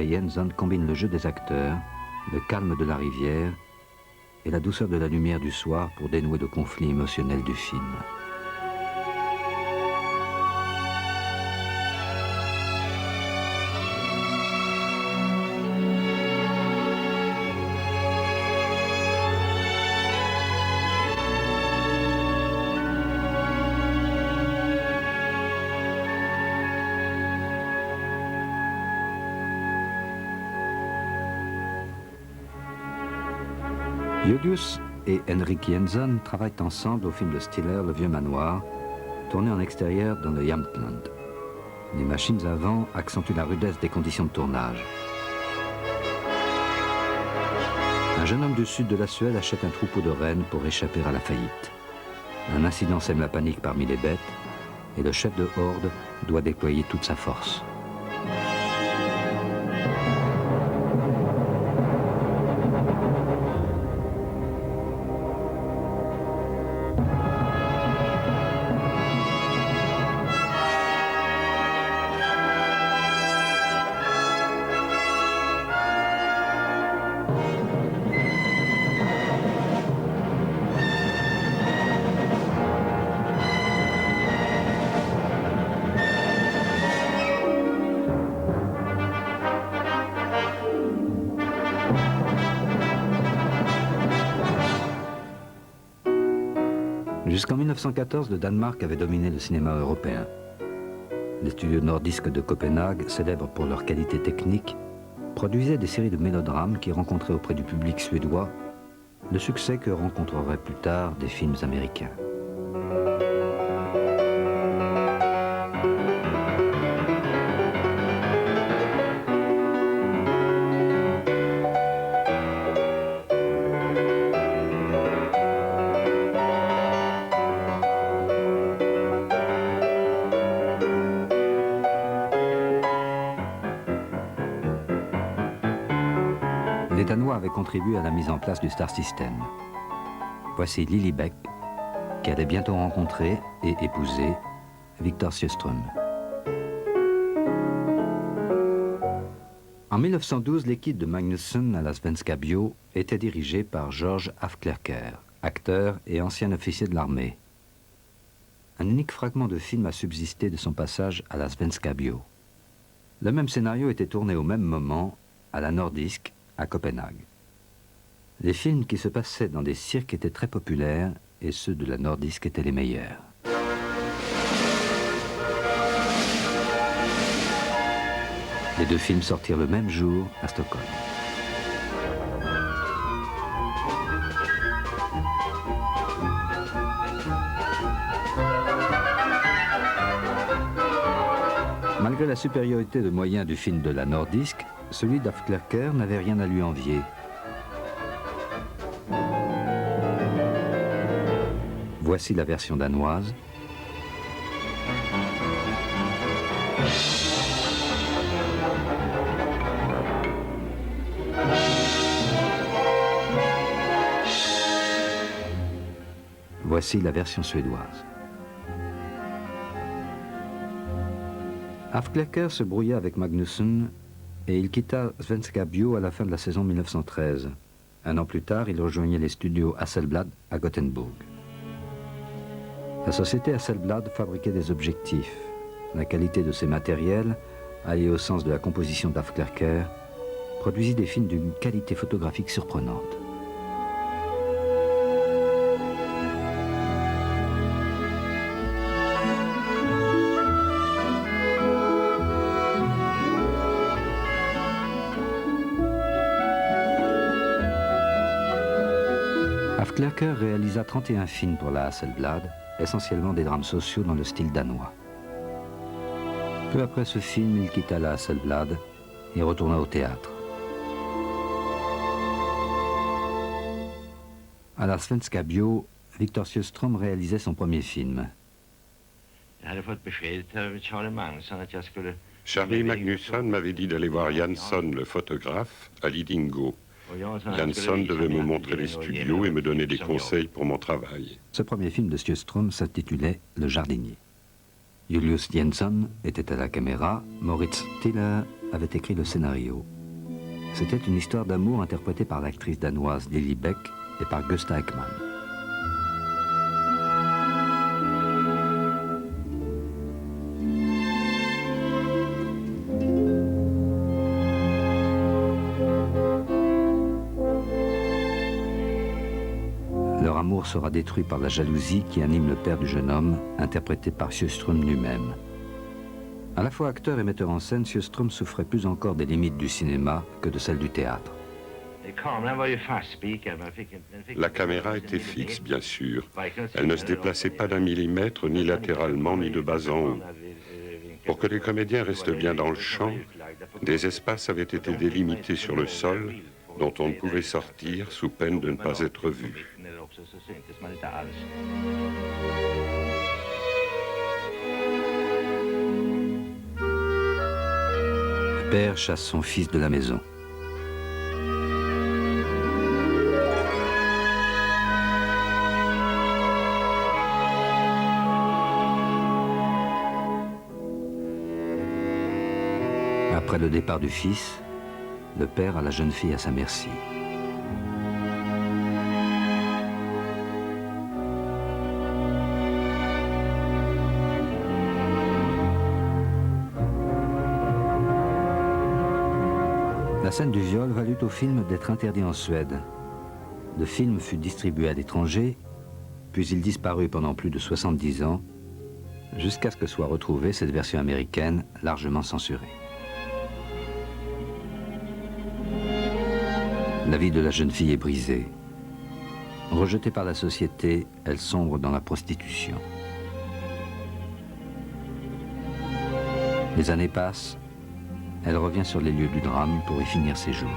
et Jensen combinent le jeu des acteurs, le calme de la rivière et la douceur de la lumière du soir pour dénouer le conflit émotionnel du film. Julius et Henrik Jensen travaillent ensemble au film de Stiller, Le Vieux Manoir, tourné en extérieur dans le Jämtland. Les machines à vent accentuent la rudesse des conditions de tournage. Un jeune homme du sud de la Suède achète un troupeau de rennes pour échapper à la faillite. Un incident sème la panique parmi les bêtes et le chef de horde doit déployer toute sa force. Jusqu'en 1914, le Danemark avait dominé le cinéma européen. Les studios nordisques de Copenhague, célèbres pour leur qualité technique, produisaient des séries de mélodrames qui rencontraient auprès du public suédois le succès que rencontreraient plus tard des films américains. Les Danois avaient contribué à la mise en place du Star System. Voici Lily Beck, qui allait bientôt rencontrer et épouser Victor Sjöström. En 1912, l'équipe de Magnusson à la Svenska Bio était dirigée par George Afklerker, acteur et ancien officier de l'armée. Un unique fragment de film a subsisté de son passage à la Svenska Bio. Le même scénario était tourné au même moment à la Nordisk, à Copenhague. Les films qui se passaient dans des cirques étaient très populaires et ceux de la Nordisk étaient les meilleurs. Les deux films sortirent le même jour à Stockholm. Malgré la supériorité de moyens du film de la Nordisk, celui d'Afklerker n'avait rien à lui envier. Voici la version danoise. Voici la version suédoise. Afklerker se brouilla avec Magnusson et il quitta Svenska Bio à la fin de la saison 1913. Un an plus tard, il rejoignait les studios Hasselblad à Gothenburg. La société Hasselblad fabriquait des objectifs. La qualité de ses matériels, alliée au sens de la composition d'Afklerker, produisit des films d'une qualité photographique surprenante. Afklerker réalisa 31 films pour la Hasselblad, essentiellement des drames sociaux dans le style danois. Peu après ce film, il quitta la Hasselblad et retourna au théâtre. À la Svenska Bio, Victor Sjöström réalisait son premier film. Charlie Magnusson m'avait dit d'aller voir Jansson, le photographe, à Lidingö. Jansson devait me montrer les studios et me donner des conseils pour mon travail. Ce premier film de Sjöström s'intitulait Le Jardinier. Julius Jensen était à la caméra, Moritz Stiller avait écrit le scénario. C'était une histoire d'amour interprétée par l'actrice danoise Lily Beck et par Gösta Ekman. Leur amour sera détruit par la jalousie qui anime le père du jeune homme, interprété par Sjöström lui-même. À la fois acteur et metteur en scène, Sjöström souffrait plus encore des limites du cinéma que de celles du théâtre. La caméra était fixe, bien sûr. Elle ne se déplaçait pas d'un millimètre, ni latéralement, ni de bas en haut. Pour que les comédiens restent bien dans le champ, des espaces avaient été délimités sur le sol, dont on ne pouvait sortir sous peine de ne pas être vu. Le père chasse son fils de la maison. Après le départ du fils, le père a la jeune fille à sa merci. La scène du viol valut au film d'être interdit en Suède. Le film fut distribué à l'étranger, puis il disparut pendant plus de 70 ans, jusqu'à ce que soit retrouvée cette version américaine largement censurée. La vie de la jeune fille est brisée. Rejetée par la société, elle sombre dans la prostitution. Les années passent, elle revient sur les lieux du drame pour y finir ses jours.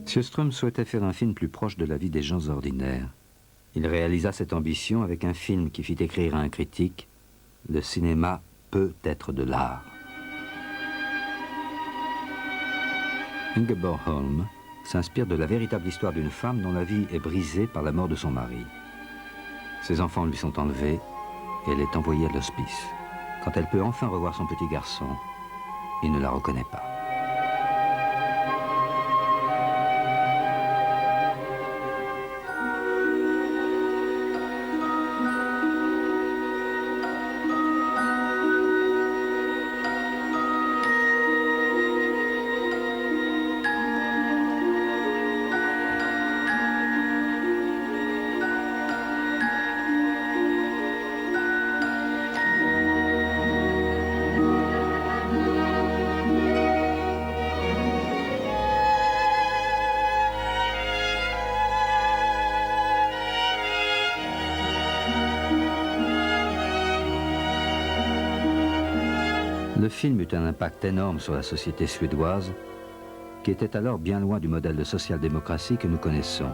Sjöström souhaitait faire un film plus proche de la vie des gens ordinaires. Il réalisa cette ambition avec un film qui fit écrire à un critique « Le cinéma peut être de l'art ». Ingeborg Holm s'inspire de la véritable histoire d'une femme dont la vie est brisée par la mort de son mari. Ses enfants lui sont enlevés et elle est envoyée à l'hospice. Quand elle peut enfin revoir son petit garçon, il ne la reconnaît pas. Le film eut un impact énorme sur la société suédoise, qui était alors bien loin du modèle de social-démocratie que nous connaissons.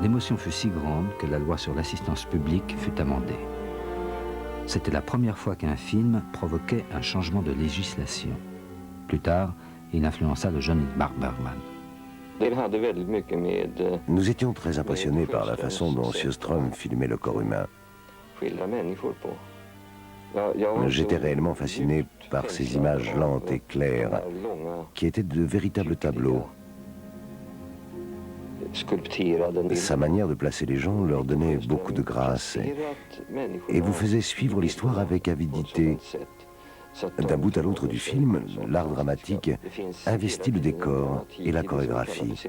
L'émotion fut si grande que la loi sur l'assistance publique fut amendée. C'était la première fois qu'un film provoquait un changement de législation. Plus tard, il influença le jeune Ingmar Bergman. Nous étions très impressionnés par la façon dont Sjöström filmait le corps humain. J'étais réellement fasciné par ces images lentes et claires, qui étaient de véritables tableaux. Sa manière de placer les gens leur donnait beaucoup de grâce et vous faisait suivre l'histoire avec avidité. D'un bout à l'autre du film, l'art dramatique investit le décor et la chorégraphie.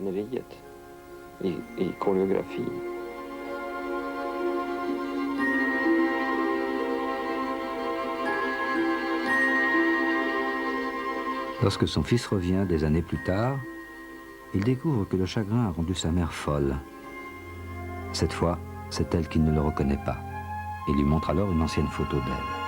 Lorsque son fils revient des années plus tard, il découvre que le chagrin a rendu sa mère folle. Cette fois, c'est elle qui ne le reconnaît pas. Il lui montre alors une ancienne photo d'elle.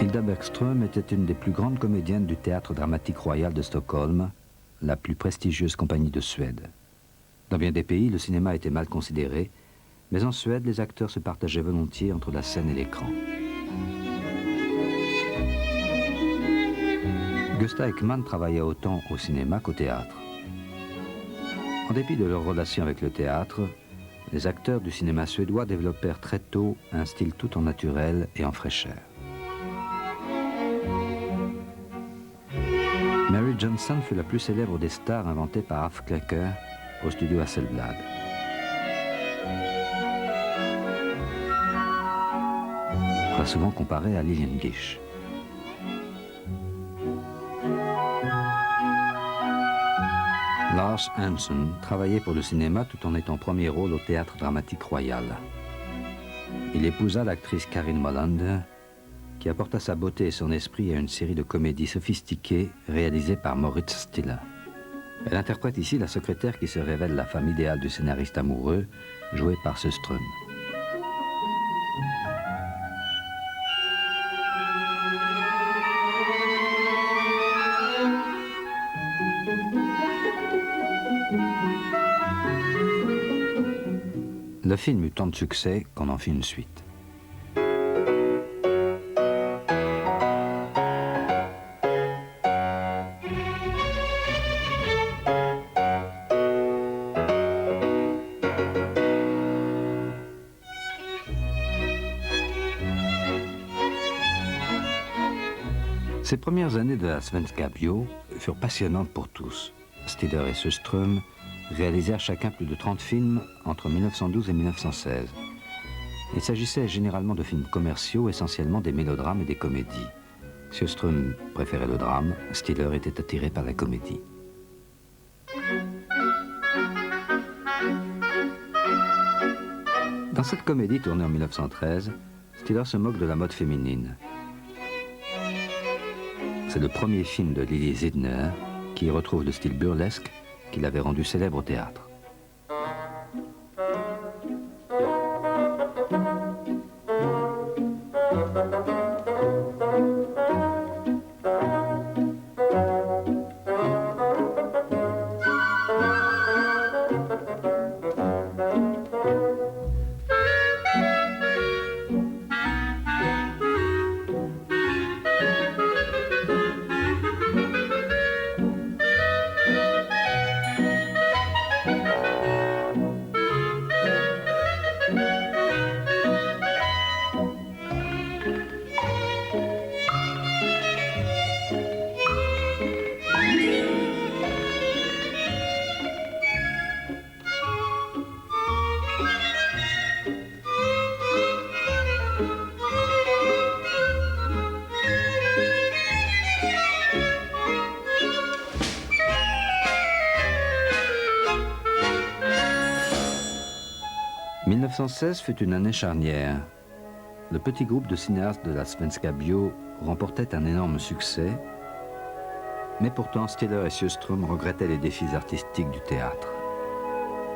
Hilda Bergström était une des plus grandes comédiennes du Théâtre dramatique royal de Stockholm, la plus prestigieuse compagnie de Suède. Dans bien des pays, le cinéma était mal considéré, mais en Suède, les acteurs se partageaient volontiers entre la scène et l'écran. Gösta Ekman travaillait autant au cinéma qu'au théâtre. En dépit de leur relation avec le théâtre, les acteurs du cinéma suédois développèrent très tôt un style tout en naturel et en fraîcheur. Mary Johnson fut la plus célèbre des stars inventées par Af Klecker au studio Hasselblad. Très souvent comparée à Lillian Gish. Lars Hansen travaillait pour le cinéma tout en étant premier rôle au Théâtre dramatique royal. Il épousa l'actrice Karin Molander, qui apporta sa beauté et son esprit à une série de comédies sophistiquées réalisées par Moritz Stiller. Elle interprète ici la secrétaire qui se révèle la femme idéale du scénariste amoureux, jouée par Sjöström. Le film eut tant de succès qu'on en fit une suite. Ces premières années de la Svenska Bio furent passionnantes pour tous. Stiller et Sjöström réalisèrent chacun plus de 30 films entre 1912 et 1916. Il s'agissait généralement de films commerciaux, essentiellement des mélodrames et des comédies. Sjöström préférait le drame, Stiller était attiré par la comédie. Dans cette comédie tournée en 1913, Stiller se moque de la mode féminine. C'est le premier film de Lili Zidner qui retrouve le style burlesque qu'il avait rendu célèbre au théâtre. « 1916 fut une année charnière. Le petit groupe de cinéastes de la Svenska Bio remportait un énorme succès, mais pourtant Stiller et Sjöström regrettaient les défis artistiques du théâtre.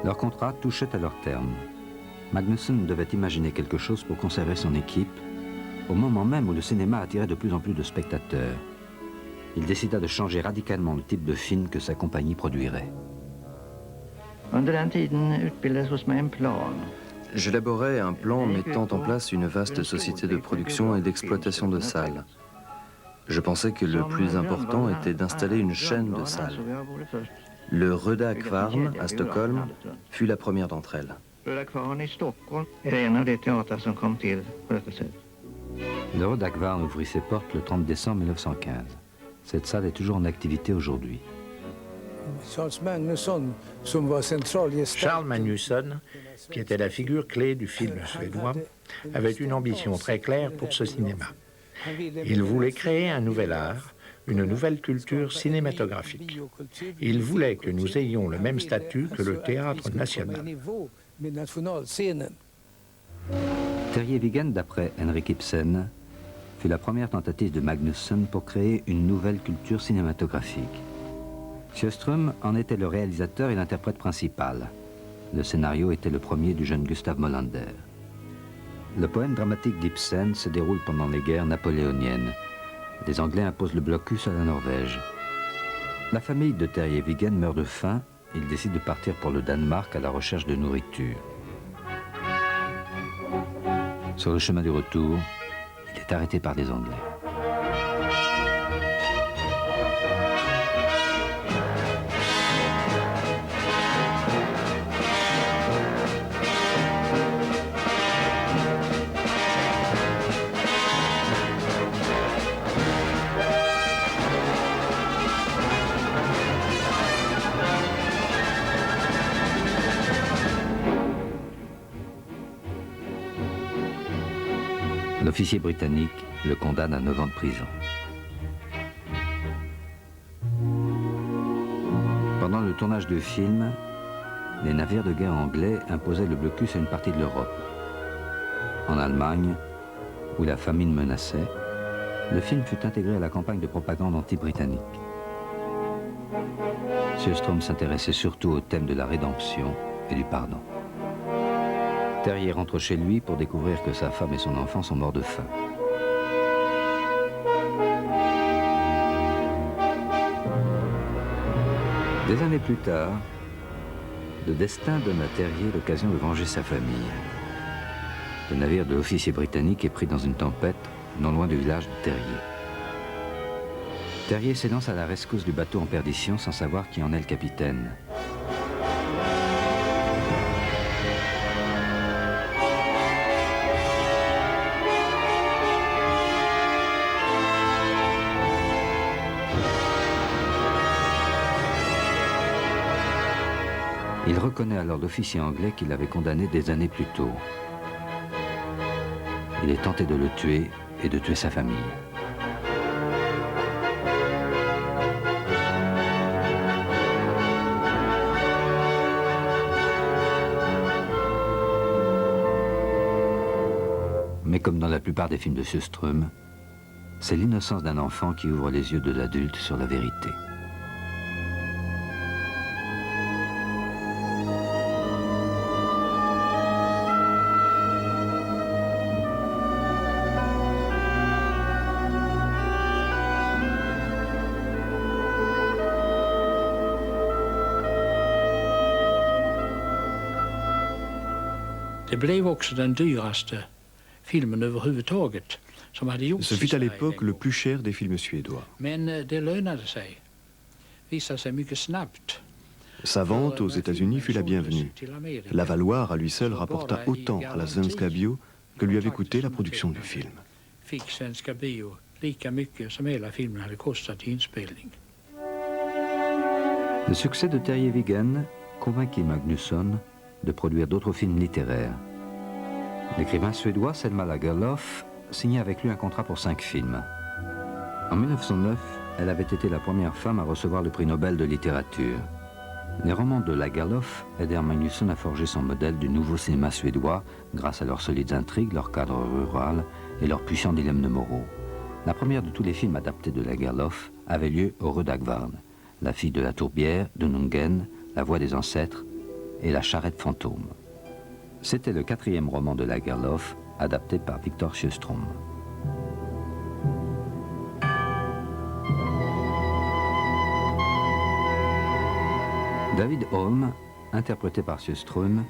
Leur contrat touchait à leur terme. Magnusson devait imaginer quelque chose pour conserver son équipe, au moment même où le cinéma attirait de plus en plus de spectateurs. Il décida de changer radicalement le type de film que sa compagnie produirait. J'élaborais un plan mettant en place une vaste société de production et d'exploitation de salles. Je pensais que le plus important était d'installer une chaîne de salles. Le Röda Akvarn à Stockholm fut la première d'entre elles. Le Röda Akvarn ouvrit ses portes le 30 décembre 1915. Cette salle est toujours en activité aujourd'hui. Charles Magnusson, qui était la figure clé du film suédois, avait une ambition très claire pour ce cinéma. Il voulait créer un nouvel art, une nouvelle culture cinématographique. Il voulait que nous ayons le même statut que le théâtre national. Terje Vigen, d'après Henrik Ibsen, fut la première tentative de Magnusson pour créer une nouvelle culture cinématographique. Sjöström en était le réalisateur et l'interprète principal. Le scénario était le premier du jeune Gustav Molander. Le poème dramatique d'Ibsen se déroule pendant les guerres napoléoniennes. Les Anglais imposent le blocus à la Norvège. La famille de Terje Vigen meurt de faim. Il décide de partir pour le Danemark à la recherche de nourriture. Sur le chemin du retour, il est arrêté par les Anglais. L'officier britannique le condamne à 9 ans de prison. Pendant le tournage du film, les navires de guerre anglais imposaient le blocus à une partie de l'Europe. En Allemagne, où la famine menaçait, le film fut intégré à la campagne de propagande anti-britannique. Sjöström s'intéressait surtout au thème de la rédemption et du pardon. Terje rentre chez lui pour découvrir que sa femme et son enfant sont morts de faim. Des années plus tard, le destin donne à Terje l'occasion de venger sa famille. Le navire de l'officier britannique est pris dans une tempête non loin du village de Terje. Terje s'élance à la rescousse du bateau en perdition sans savoir qui en est le capitaine. Il reconnaît alors l'officier anglais qui l'avait condamné des années plus tôt. Il est tenté de le tuer et de tuer sa famille. Mais comme dans la plupart des films de Sjöström, c'est l'innocence d'un enfant qui ouvre les yeux de l'adulte sur la vérité. Ce fut à l'époque le plus cher des films suédois. Sa vente aux États-Unis fut la bienvenue. La Valoir à lui seul rapporta autant à la Svenska Bio que lui avait coûté la production du film. Le succès de Terje Vigen convainquit Magnusson de produire d'autres films littéraires. L'écrivain suédois Selma Lagerlöf signait avec lui un contrat pour 5 films. En 1909, elle avait été la première femme à recevoir le prix Nobel de littérature. Les romans de Lagerlöf aidèrent Magnusson à forger son modèle du nouveau cinéma suédois grâce à leurs solides intrigues, leur cadre rural et leurs puissants dilemmes moraux. La première de tous les films adaptés de Lagerlöf avait lieu au Rödakvarn, La fille de la tourbière, de Nungen, La voix des ancêtres et La charrette fantôme. C'était le 4e roman de Lagerlöf, adapté par Victor Sjöström. David Holm, interprété par Sjöström,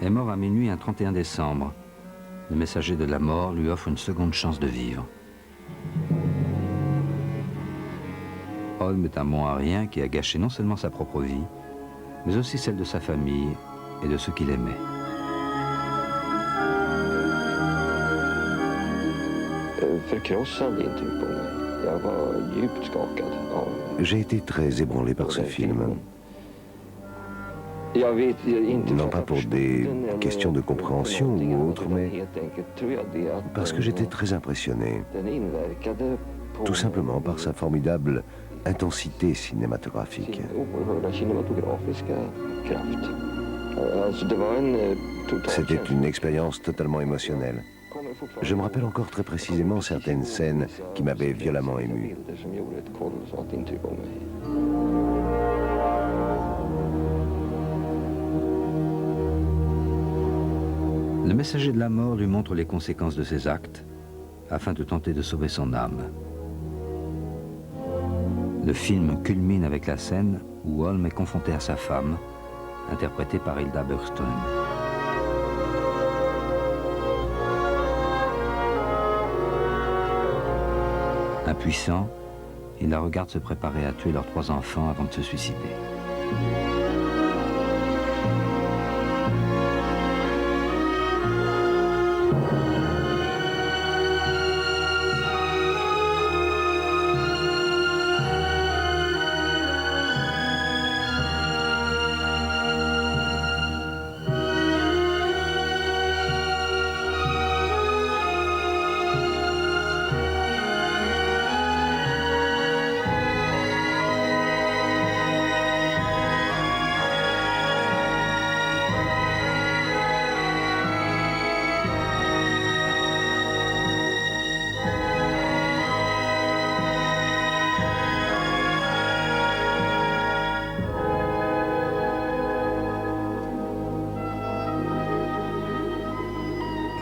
est mort à minuit un 31 décembre. Le messager de la mort lui offre une seconde chance de vivre. Holm est un bon à rien qui a gâché non seulement sa propre vie, mais aussi celle de sa famille et de ceux qu'il aimait. J'ai été très ébranlé par ce film. Non pas pour des questions de compréhension ou autre, mais parce que j'étais très impressionné. Tout simplement par sa formidable intensité cinématographique. C'était une expérience totalement émotionnelle. Je me rappelle encore très précisément certaines scènes qui m'avaient violemment ému. Le messager de la mort lui montre les conséquences de ses actes afin de tenter de sauver son âme. Le film culmine avec la scène où Holm est confronté à sa femme, interprétée par Hilda Bergström. Impuissant, il la regarde se préparer à tuer leurs 3 enfants avant de se suicider.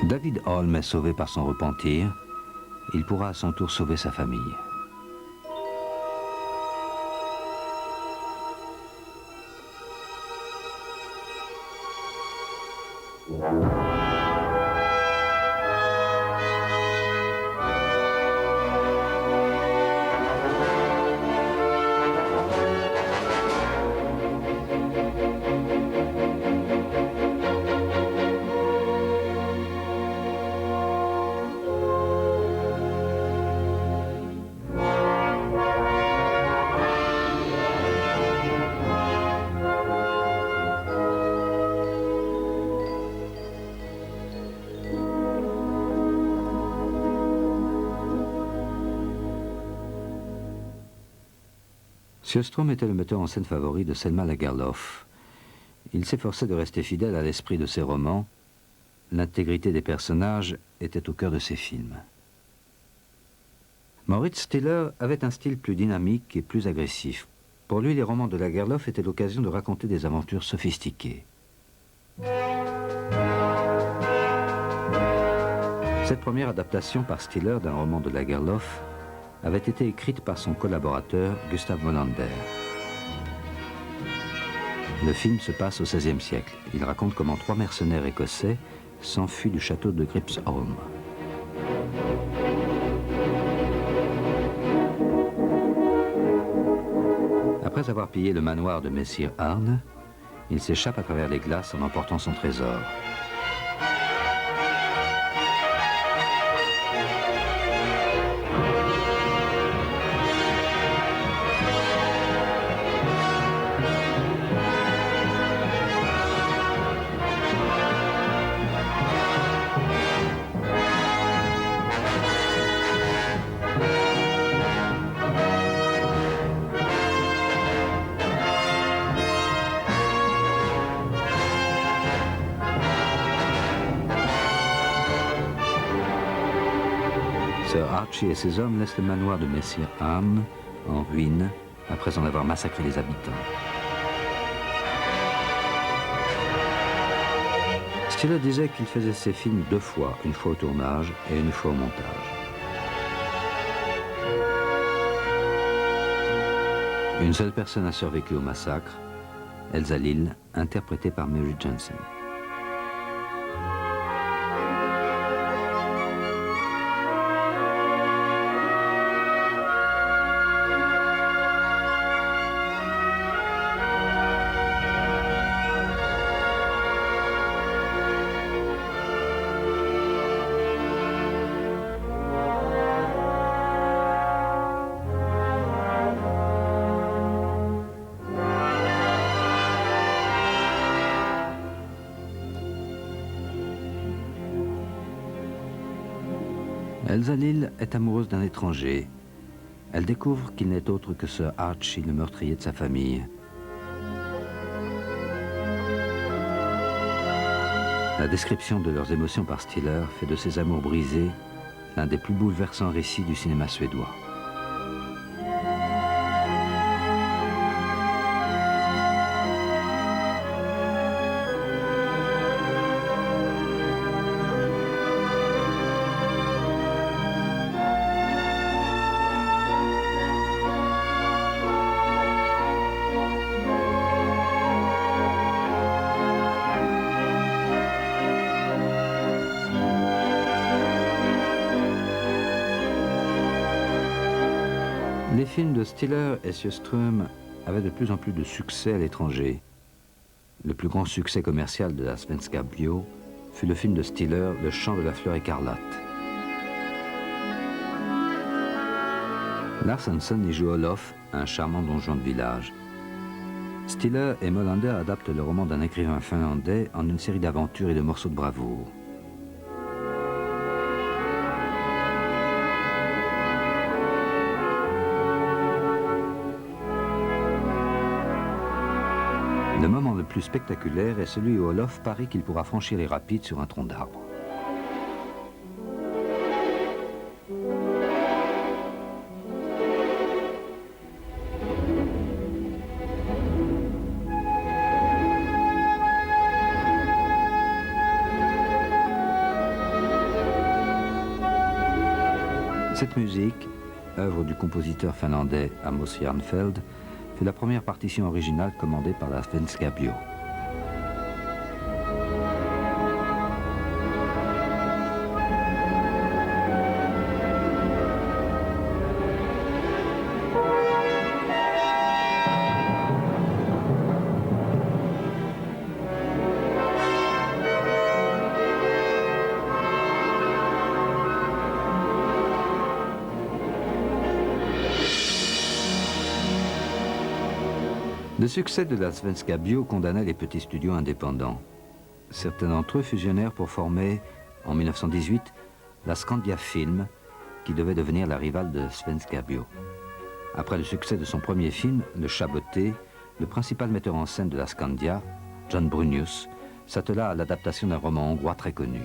David Holm est sauvé par son repentir. Il pourra à son tour sauver sa famille. Sjöström était le metteur en scène favori de Selma Lagerlöf. Il s'efforçait de rester fidèle à l'esprit de ses romans. L'intégrité des personnages était au cœur de ses films. Moritz Stiller avait un style plus dynamique et plus agressif. Pour lui, les romans de Lagerlöf étaient l'occasion de raconter des aventures sophistiquées. Cette première adaptation par Stiller d'un roman de Lagerlöf avait été écrite par son collaborateur Gustav Molander. Le film se passe au XVIe siècle. Il raconte comment 3 mercenaires écossais s'enfuient du château de Gripsholm. Après avoir pillé le manoir de Messire Arne, il s'échappe à travers les glaces en emportant son trésor. Sir Archie et ses hommes laissent le manoir de Messire Arne en ruine après en avoir massacré les habitants. Stiller disait qu'il faisait ses films 2 fois, une fois au tournage et une fois au montage. Une seule personne a survécu au massacre, Elsa Lill, interprétée par Mary Jensen. Elsa Lill est amoureuse d'un étranger. Elle découvre qu'il n'est autre que Sir Archie, le meurtrier de sa famille. La description de leurs émotions par Stiller fait de ces amours brisés l'un des plus bouleversants récits du cinéma suédois. films de Stiller et Sjöström avaient de plus en plus de succès à l'étranger. Le plus grand succès commercial de la Svenska Bio fut le film de Stiller, Le chant de la fleur écarlate. Lars Hansen y joue Olof, un charmant donjon de village. Stiller et Molander adaptent le roman d'un écrivain finlandais en une série d'aventures et de morceaux de bravoure. Le moment le plus spectaculaire est celui où Olof parie qu'il pourra franchir les rapides sur un tronc d'arbre. Cette musique, œuvre du compositeur finlandais Amos Järnfeld, fait la première partition originale commandée par la Svenska Bio. Le succès de la Svenska Bio condamnait les petits studios indépendants. Certains d'entre eux fusionnèrent pour former, en 1918, la Scandia Film, qui devait devenir la rivale de Svenska Bio. Après le succès de son premier film, Le Chat botté, le principal metteur en scène de la Scandia, John Brunius, s'attela à l'adaptation d'un roman hongrois très connu.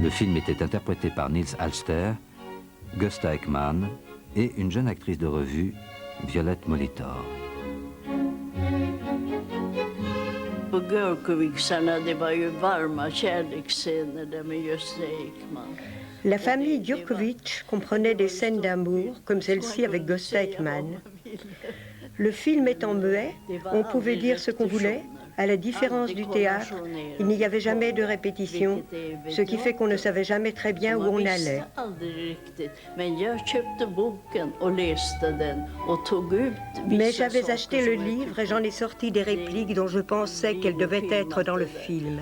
Le film était interprété par Nils Alster, Gösta Ekman et une jeune actrice de revue, Violette Molitor. På Görkoviksarna, det var ju varma kärleksscener där med Gösta Ekman. La famille Djurkovic comprenait des scènes d'amour, comme celle-ci avec Gösta Ekman. Le film étant muet, on pouvait dire ce qu'on voulait. À la différence du théâtre, il n'y avait jamais de répétition, ce qui fait qu'on ne savait jamais très bien où on allait. Mais j'avais acheté le livre et j'en ai sorti des répliques dont je pensais qu'elles devaient être dans le film.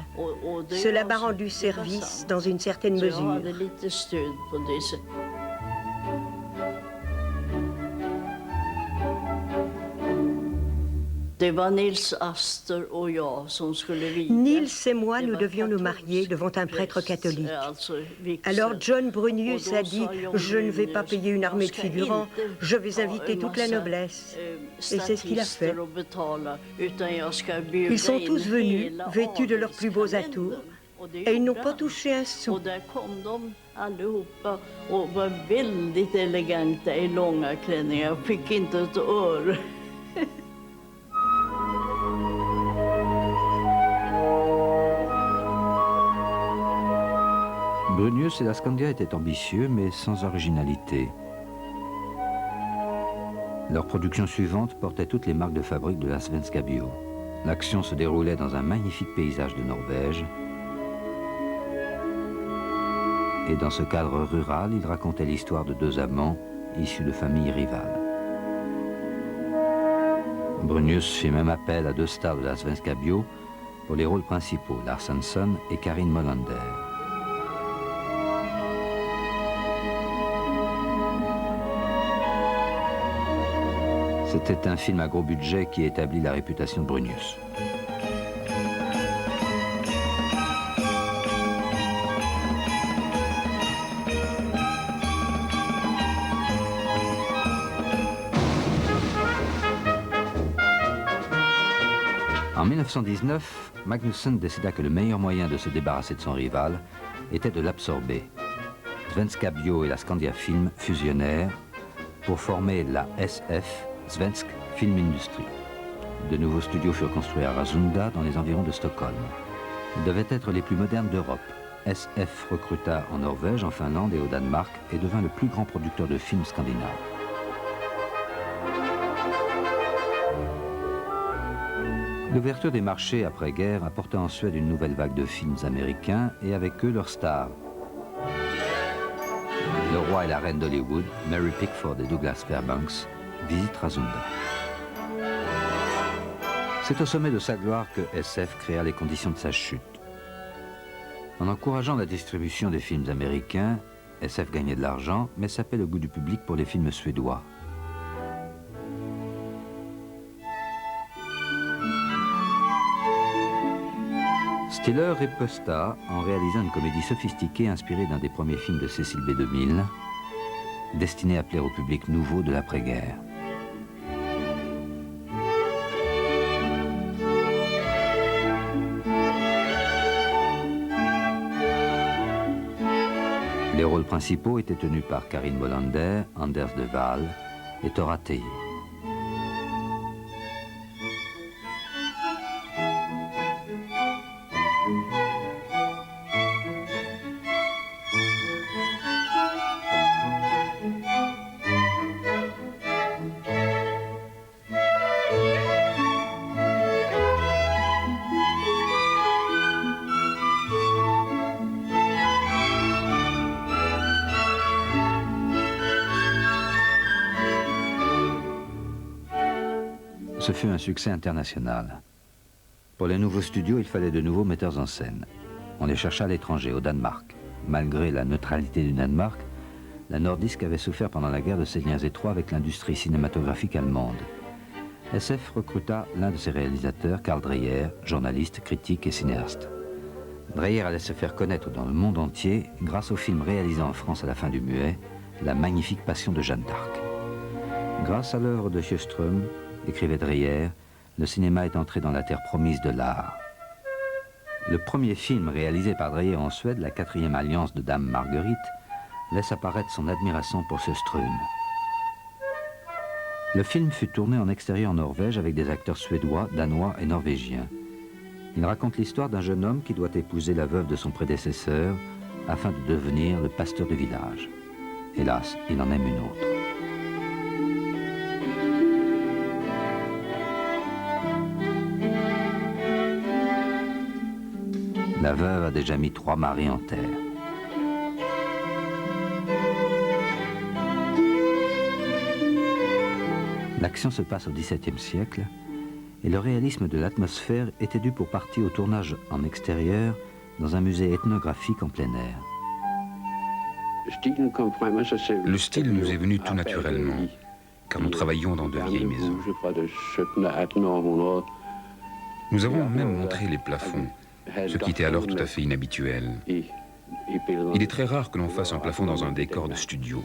Cela m'a rendu service dans une certaine mesure. Nils et moi, nous devions nous marier devant un prêtre catholique. Alors John Brunius a dit « Je ne vais pas payer une armée de figurants, je vais inviter toute la noblesse. » Et c'est ce qu'il a fait. Ils sont tous venus, vêtus de leurs plus beaux atours, et ils n'ont pas touché un sou. Allihopa och var väldigt eleganta i långa klänningar. Jag fick inte ett öre. Brunius et la Scandia étaient ambitieux, mais sans originalité. Leur production suivante portait toutes les marques de fabrique de la Svenska Bio. L'action se déroulait dans un magnifique paysage de Norvège. Et dans ce cadre rural, il racontait l'histoire de deux amants issus de familles rivales. Brunius fit même appel à deux stars de la Svenska Bio pour les rôles principaux, Lars Hansen et Karin Molander. C'était un film à gros budget qui établit la réputation de Brunius. En 1919, Magnusson décida que le meilleur moyen de se débarrasser de son rival était de l'absorber. Svenska Bio et la Scandia Film fusionnèrent pour former la SF, Svensk Filmindustri. De nouveaux studios furent construits à Rasunda, dans les environs de Stockholm. Ils devaient être les plus modernes d'Europe. SF recruta en Norvège, en Finlande et au Danemark et devint le plus grand producteur de films scandinaves. L'ouverture des marchés après-guerre apporta en Suède une nouvelle vague de films américains et avec eux leurs stars. Le roi roi et la reine d'Hollywood, Mary Pickford et Douglas Fairbanks, visitent Razunda. C'est au sommet de sa gloire que SF créa les conditions de sa chute. En encourageant la distribution des films américains, SF gagnait de l'argent, mais sapait le goût du public pour les films suédois. Stiller riposta en réalisant une comédie sophistiquée inspirée d'un des premiers films de Cecil B. DeMille, destinée à plaire au public nouveau de l'après-guerre. Les rôles principaux étaient tenus par Karin Molander, Anders de Waal et Tora Teje. Ce fut un succès international. Pour les nouveaux studios, il fallait de nouveaux metteurs en scène. On les chercha à l'étranger, au Danemark. Malgré la neutralité du Danemark, la Nordisk avait souffert pendant la guerre de ses liens étroits avec l'industrie cinématographique allemande. SF recruta l'un de ses réalisateurs, Karl Dreyer, journaliste, critique et cinéaste. Dreyer allait se faire connaître dans le monde entier grâce au film réalisé en France à la fin du muet, La magnifique passion de Jeanne d'Arc. Grâce à l'œuvre de Sjöström, écrivait Dreyer, le cinéma est entré dans la terre promise de l'art. Le premier film réalisé par Dreyer en Suède, La quatrième alliance de Dame Marguerite, laisse apparaître son admiration pour Sjöström. Le film fut tourné en extérieur en Norvège avec des acteurs suédois, danois et norvégiens. Il raconte l'histoire d'un jeune homme qui doit épouser la veuve de son prédécesseur afin de devenir le pasteur du village. Hélas, il en aime une autre. La veuve a déjà mis 3 maris en terre. L'action se passe au XVIIe siècle et le réalisme de l'atmosphère était dû pour partie au tournage en extérieur dans un musée ethnographique en plein air. Le style nous est venu tout naturellement, car nous travaillions dans de vieilles maisons. Nous avons même montré les plafonds, ce qui était alors tout à fait inhabituel. Il est très rare que l'on fasse un plafond dans un décor de studio.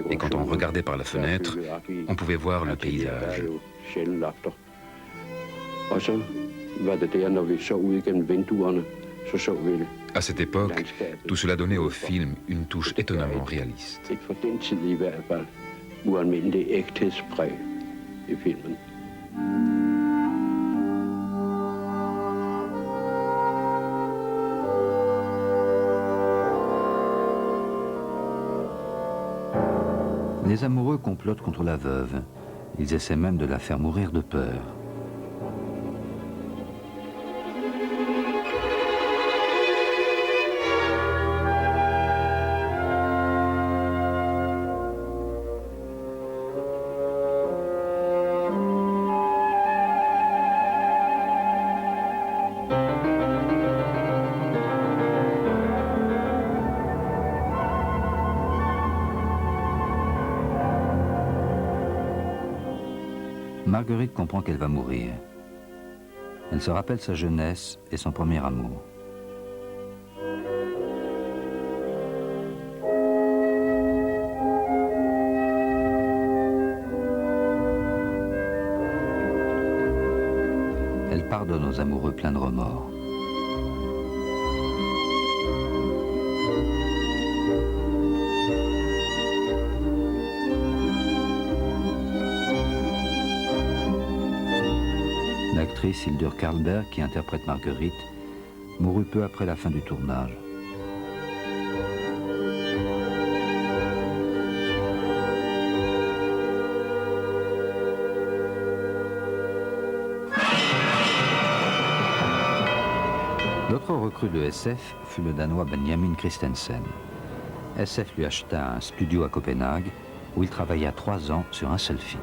Et quand on regardait par la fenêtre, on pouvait voir le paysage. À cette époque, tout cela donnait au film une touche étonnamment réaliste. Les amoureux complotent contre la veuve. Ils essaient même de la faire mourir de peur. Marguerite comprend qu'elle va mourir. Elle se rappelle sa jeunesse et son premier amour. Elle pardonne aux amoureux pleins de remords. L'actrice Hildur Carlberg, qui interprète Marguerite, mourut peu après la fin du tournage. L'autre recrue de SF fut le Danois Benjamin Christensen. SF lui acheta un studio à Copenhague où il travailla 3 ans sur un seul film.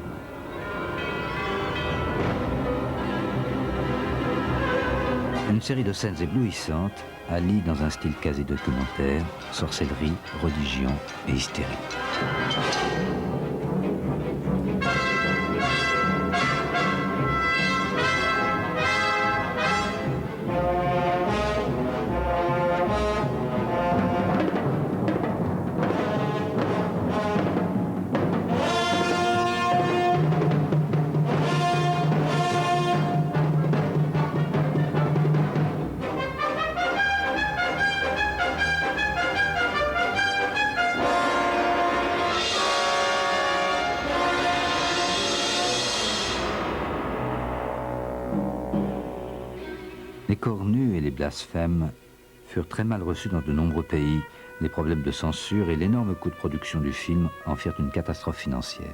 Une série de scènes éblouissantes allie dans un style quasi documentaire sorcellerie, religion et hystérie. Les cornus et les blasphèmes furent très mal reçus dans de nombreux pays. Les problèmes de censure et l'énorme coût de production du film en firent une catastrophe financière.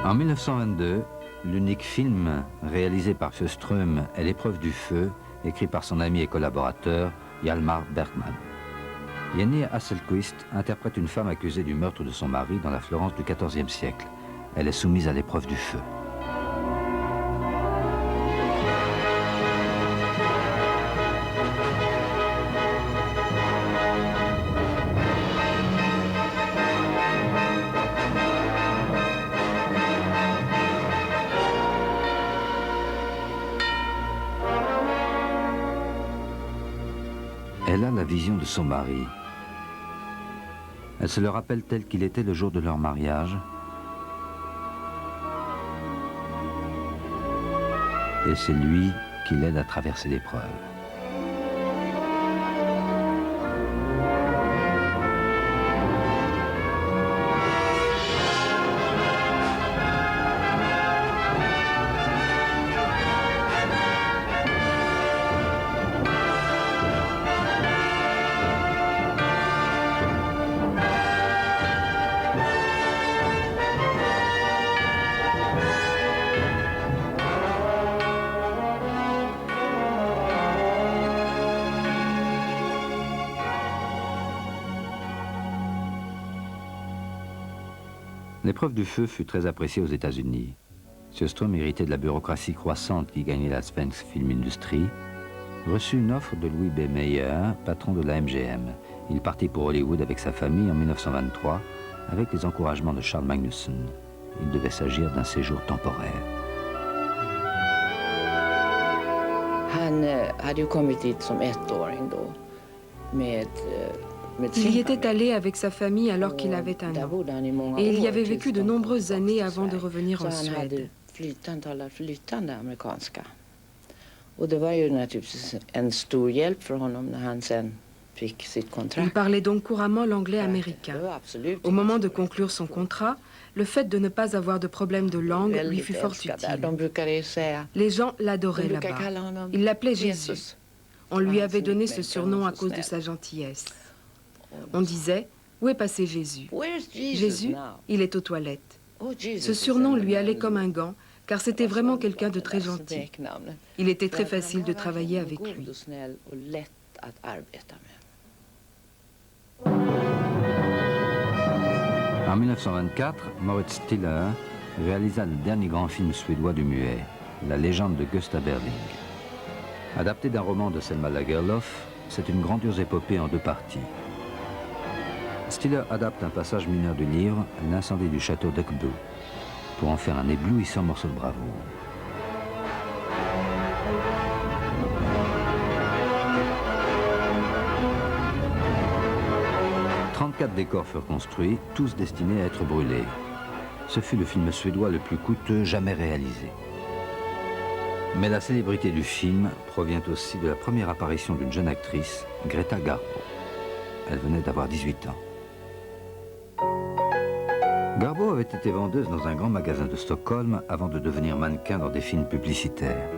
En 1922, l'unique film réalisé par Sjöström est L'épreuve du feu, écrit par son ami et collaborateur Hjalmar Bergman. Jenny Hasselquist interprète une femme accusée du meurtre de son mari dans la Florence du XIVe siècle. Elle est soumise à l'épreuve du feu. Elle a la vision de son mari. Elle se le rappelle tel qu'il était le jour de leur mariage. Et c'est lui qui l'aide à traverser l'épreuve. L'épreuve du feu fut très appréciée aux États-Unis. Sjöström, hérité de la bureaucratie croissante qui gagnait la Svensk Film Industrie, reçut une offre de Louis B. Mayer, patron de la MGM. Il partit pour Hollywood avec sa famille en 1923, avec les encouragements de Charles Magnusson. Il devait s'agir d'un séjour temporaire. Il y était allé avec sa famille alors qu'il avait 1 an. Et il y avait vécu de nombreuses années avant de revenir en Suède. Il parlait donc couramment l'anglais américain. Au moment de conclure son contrat, le fait de ne pas avoir de problème de langue lui fut fort utile. Les gens l'adoraient là-bas. Ils l'appelaient Jésus. On lui avait donné ce surnom à cause de sa gentillesse. On disait, où est passé Jésus? Jésus, il est aux toilettes. Ce surnom lui allait comme un gant, car c'était vraiment quelqu'un de très gentil. Il était très facile de travailler avec lui. En 1924, Moritz Stiller réalisa le dernier grand film suédois du muet, La légende de Gösta Berling. Adapté d'un roman de Selma Lagerlöf, c'est une grandiose épopée en 2 parties. Stiller adapte un passage mineur du livre, L'incendie du château d'Öcbo, pour en faire un éblouissant morceau de bravoure. « 34 décors furent construits, tous destinés à être brûlés. Ce fut le film suédois le plus coûteux jamais réalisé. Mais la célébrité du film provient aussi de la première apparition d'une jeune actrice, Greta Garbo. Elle venait d'avoir 18 ans. Garbo avait été vendeuse dans un grand magasin de Stockholm avant de devenir mannequin dans des films publicitaires.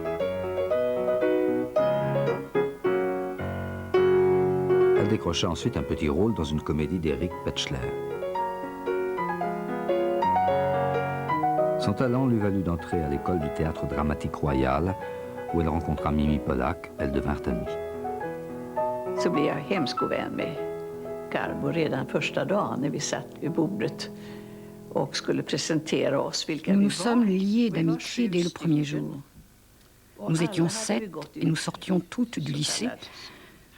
Elle décrocha ensuite un petit rôle dans une comédie d'Eric Petchler. Son talent lui valut d'entrer à l'école du théâtre dramatique royal, où elle rencontra Mimi Pollack. Elles devinrent amies. Så blev jag hemskt god vän med Garbo redan första dagen när vi satt vid bordet och skulle presentera oss vilka vi var. Nous nous sommes liés d'amitié dès le premier jour. Nous étions 7 et nous sortions toutes du lycée,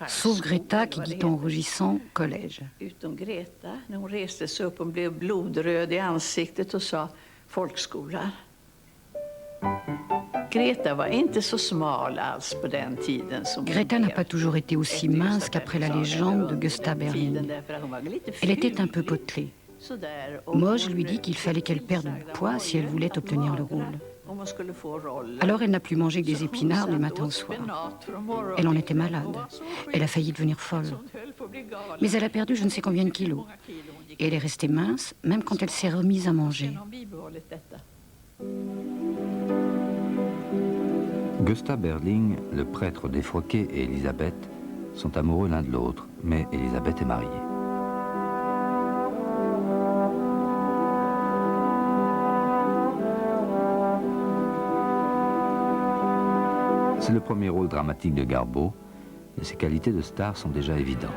sauf Greta qui dit en rougissant « collège ». Utom Greta, när hon reste sig upp och blev blodröd i ansiktet och sa folkskola. Greta var inte så smal alls på den tiden som Greta n'a pas toujours été aussi mince qu'après la légende de Gustav Berling. Elle était un peu potelée. Moge lui dit qu'il fallait qu'elle perde du poids si elle voulait obtenir le rôle. Alors elle n'a plus mangé que des épinards du matin au soir. Elle en était malade. Elle a failli devenir folle. Mais elle a perdu je ne sais combien de kilos. Et elle est restée mince même quand elle s'est remise à manger. Gustav Berling, le prêtre défroqué et Elisabeth sont amoureux l'un de l'autre, mais Elisabeth est mariée. C'est le premier rôle dramatique de Garbo, et ses qualités de star sont déjà évidentes.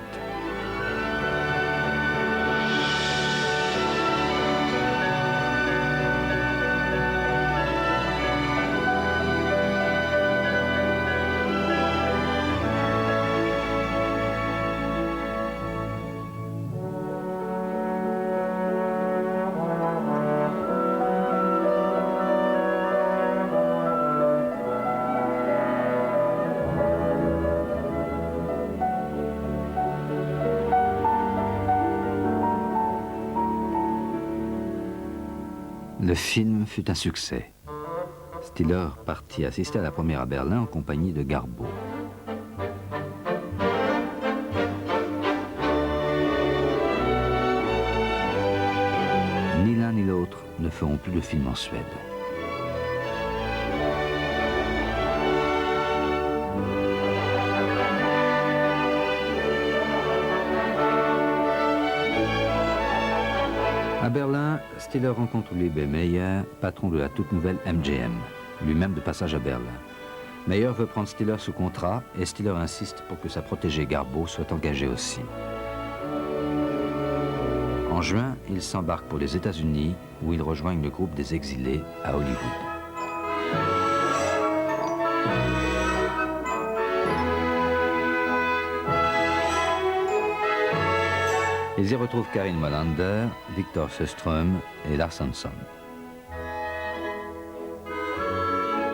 Le film fut un succès. Stiller partit assister à la première à Berlin en compagnie de Garbo. Ni l'un ni l'autre ne feront plus de film en Suède. À Berlin, Stiller rencontre Liebe Meyer, patron de la toute nouvelle MGM, lui-même de passage à Berlin. Meyer veut prendre Stiller sous contrat et Stiller insiste pour que sa protégée Garbo soit engagée aussi. En juin, il s'embarque pour les États-Unis où il rejoint le groupe des exilés à Hollywood. Ils y retrouvent Karin Molander, Victor Sjöström et Lars Hanson.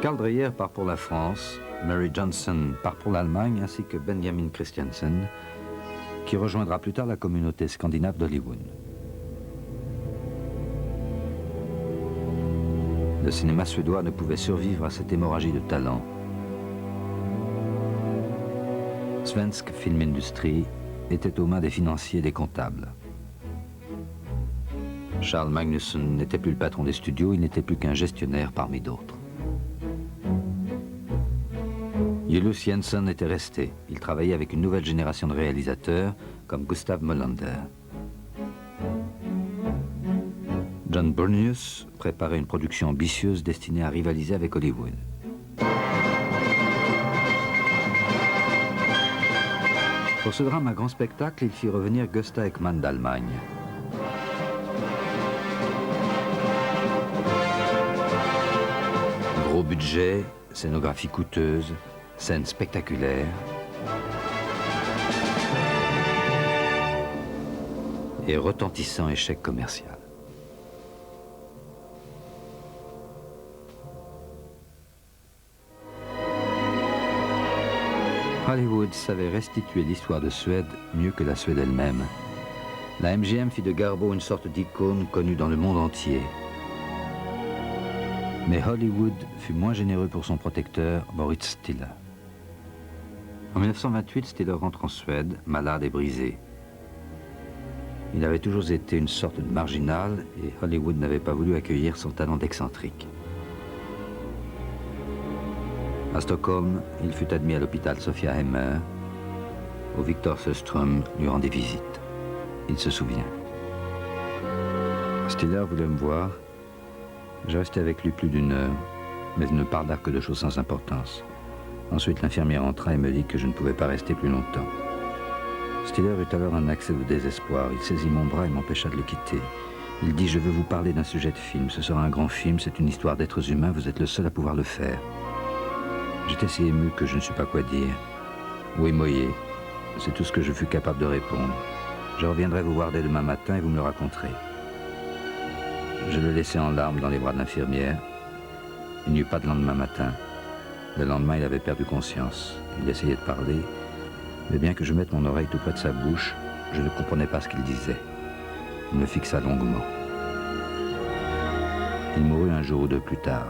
Karl Dreyer part pour la France, Mary Johnson part pour l'Allemagne ainsi que Benjamin Christiansen, qui rejoindra plus tard la communauté scandinave d'Hollywood. Le cinéma suédois ne pouvait survivre à cette hémorragie de talent. Svensk Filmindustri était aux mains des financiers et des comptables. Charles Magnusson n'était plus le patron des studios, il n'était plus qu'un gestionnaire parmi d'autres. Julius Jensen était resté. Il travaillait avec une nouvelle génération de réalisateurs comme Gustav Molander. John Brunius préparait une production ambitieuse destinée à rivaliser avec Hollywood. Pour ce drame à grand spectacle, il fit revenir Gösta Ekman d'Allemagne. Gros budget, scénographie coûteuse, scènes spectaculaires et retentissant échec commercial. Hollywood savait restituer l'histoire de Suède mieux que la Suède elle-même. La MGM fit de Garbo une sorte d'icône connue dans le monde entier. Mais Hollywood fut moins généreux pour son protecteur, Moritz Stiller. En 1928, Stiller rentre en Suède, malade et brisé. Il avait toujours été une sorte de marginal et Hollywood n'avait pas voulu accueillir son talent d'excentrique. À Stockholm, il fut admis à l'hôpital Sophia Hemmer où Victor Sjöström lui rendait visite. Il se souvient. Stiller voulait me voir. Je restais avec lui plus d'une heure, mais il ne parla que de choses sans importance. Ensuite, l'infirmière entra et me dit que je ne pouvais pas rester plus longtemps. Stiller eut alors un accès de désespoir. Il saisit mon bras et m'empêcha de le quitter. Il dit « Je veux vous parler d'un sujet de film. Ce sera un grand film, c'est une histoire d'êtres humains. Vous êtes le seul à pouvoir le faire. » J'étais si ému que je ne sais pas quoi dire. Oui, Moyer, c'est tout ce que je fus capable de répondre. Je reviendrai vous voir dès demain matin et vous me le raconterez. Je le laissai en larmes dans les bras de l'infirmière. Il n'y eut pas de lendemain matin. Le lendemain, il avait perdu conscience. Il essayait de parler, mais bien que je mette mon oreille tout près de sa bouche, je ne comprenais pas ce qu'il disait. Il me fixa longuement. Il mourut un jour ou deux plus tard.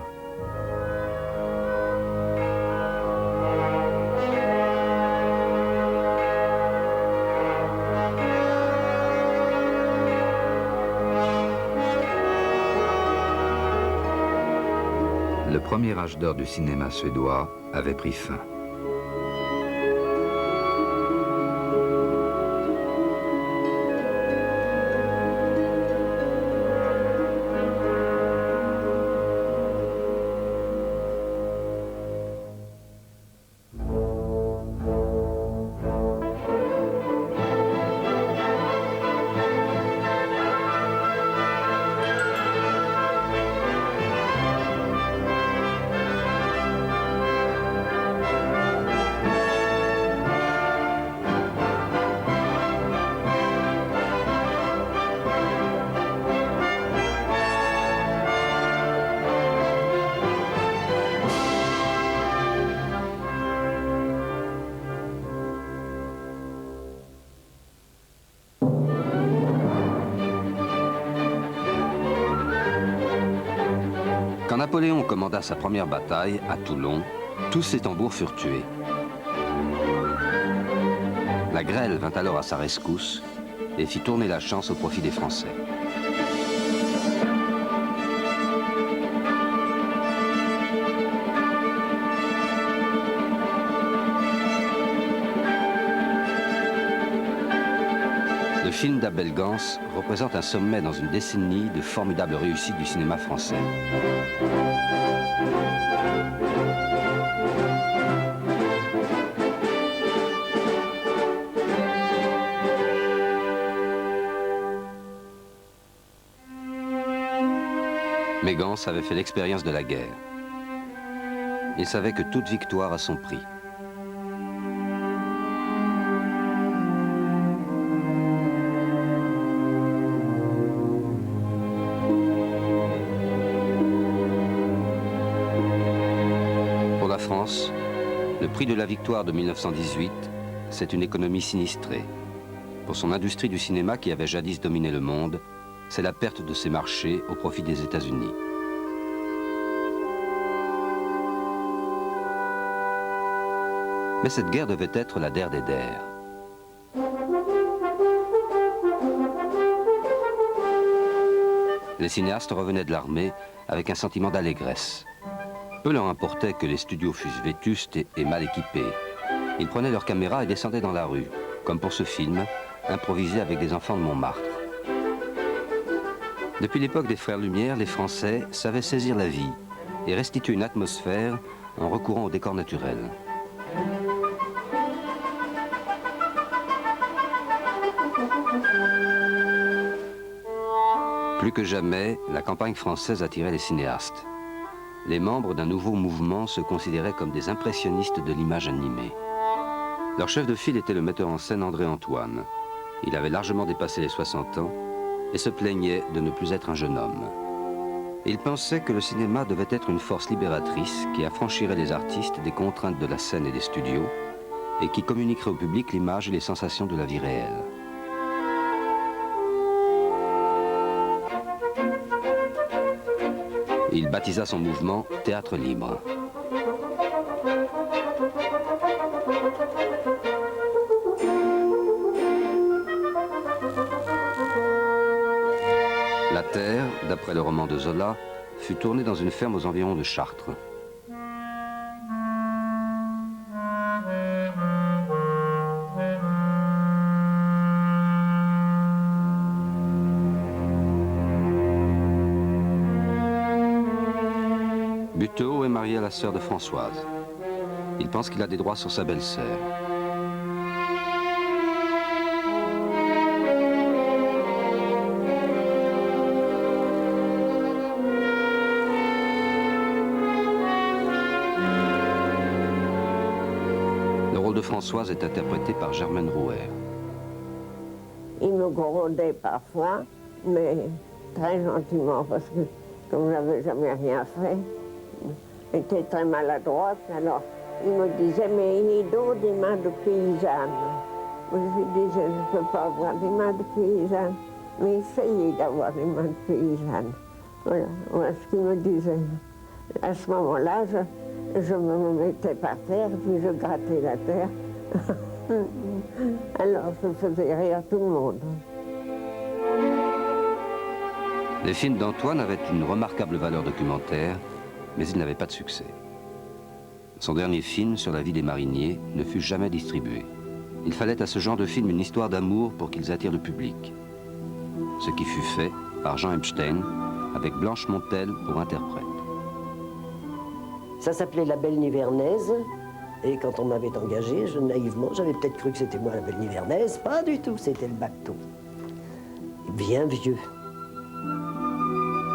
Le premier âge d'or du cinéma suédois avait pris fin. Quand Napoléon commanda sa première bataille à Toulon, tous ses tambours furent tués. La grêle vint alors à sa rescousse et fit tourner la chance au profit des Français. Le film d'Abel Gance représente un sommet dans une décennie de formidables réussites du cinéma français. Mais Gance avait fait l'expérience de la guerre. Il savait que toute victoire a son prix. France, le prix de la victoire de 1918, c'est une économie sinistrée. Pour son industrie du cinéma qui avait jadis dominé le monde, c'est la perte de ses marchés au profit des États-Unis. Mais cette guerre devait être la der des der. Les cinéastes revenaient de l'armée avec un sentiment d'allégresse. Peu leur importait que les studios fussent vétustes et mal équipés. Ils prenaient leurs caméras et descendaient dans la rue, comme pour ce film, improvisé avec des enfants de Montmartre. Depuis l'époque des Frères Lumière, les Français savaient saisir la vie et restituer une atmosphère en recourant aux décors naturels. Plus que jamais, la campagne française attirait les cinéastes. Les membres d'un nouveau mouvement se considéraient comme des impressionnistes de l'image animée. Leur chef de file était le metteur en scène André Antoine. Il avait largement dépassé les 60 ans et se plaignait de ne plus être un jeune homme. Il pensait que le cinéma devait être une force libératrice qui affranchirait les artistes des contraintes de la scène et des studios et qui communiquerait au public l'image et les sensations de la vie réelle. Il baptisa son mouvement Théâtre libre. La Terre, d'après le roman de Zola, fut tournée dans une ferme aux environs de Chartres. Buteau est marié à la sœur de Françoise. Il pense qu'il a des droits sur sa belle-sœur. Le rôle de Françoise est interprété par Germaine Rouher. Il me grondait parfois, mais très gentiment, parce que comme j'avais jamais rien fait, j'étais très maladroite, alors il me disait, mais il est donc des mains de paysanne. Moi, je lui disais, je ne peux pas avoir des mains de paysanne, mais essayez d'avoir des mains de paysanne. Voilà ce qu'il me disait. À ce moment-là, je me mettais par terre, puis je grattais la terre. Alors je faisais rire tout le monde. Les films d'Antoine avaient une remarquable valeur documentaire, mais ils n'avaient pas de succès. Son dernier film, sur la vie des mariniers, ne fut jamais distribué. Il fallait à ce genre de film une histoire d'amour pour qu'ils attirent le public. Ce qui fut fait par Jean Epstein, avec Blanche Montel pour interprète. Ça s'appelait La Belle Nivernaise, et quand on m'avait engagé, naïvement, j'avais peut-être cru que c'était moi la Belle Nivernaise. Pas du tout, c'était le bateau. Bien vieux.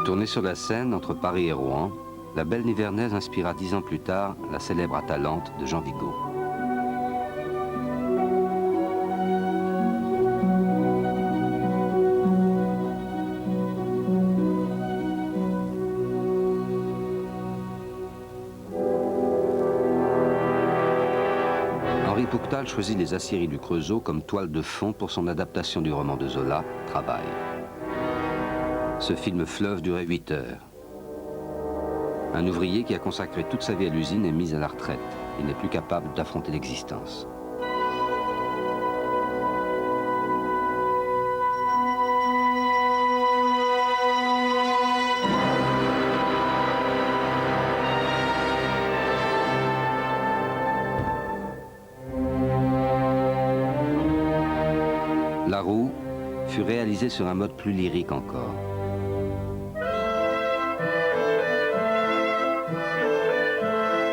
Tournée sur la Seine entre Paris et Rouen, La Belle Nivernaise inspira 10 ans plus tard la célèbre Atalante de Jean Vigo. Henri Pouctal choisit les aciéries du Creusot comme toile de fond pour son adaptation du roman de Zola, Travail. Ce film fleuve durait 8 heures. Un ouvrier qui a consacré toute sa vie à l'usine est mis à la retraite. Il n'est plus capable d'affronter l'existence. La Roue fut réalisé sur un mode plus lyrique encore.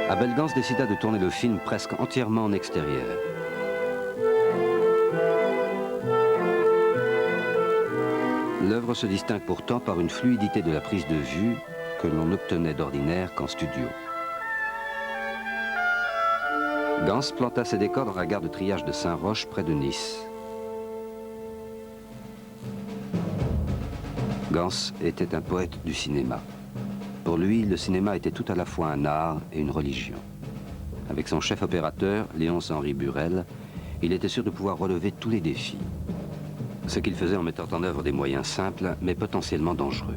Abel Gance décida de tourner le film presque entièrement en extérieur. L'œuvre se distingue pourtant par une fluidité de la prise de vue que l'on n'obtenait d'ordinaire qu'en studio. Gance planta ses décors dans la gare de triage de Saint-Roch près de Nice. Gance était un poète du cinéma. Pour lui, le cinéma était tout à la fois un art et une religion. Avec son chef opérateur, Léonce-Henri Burel, il était sûr de pouvoir relever tous les défis. Ce qu'il faisait en mettant en œuvre des moyens simples, mais potentiellement dangereux.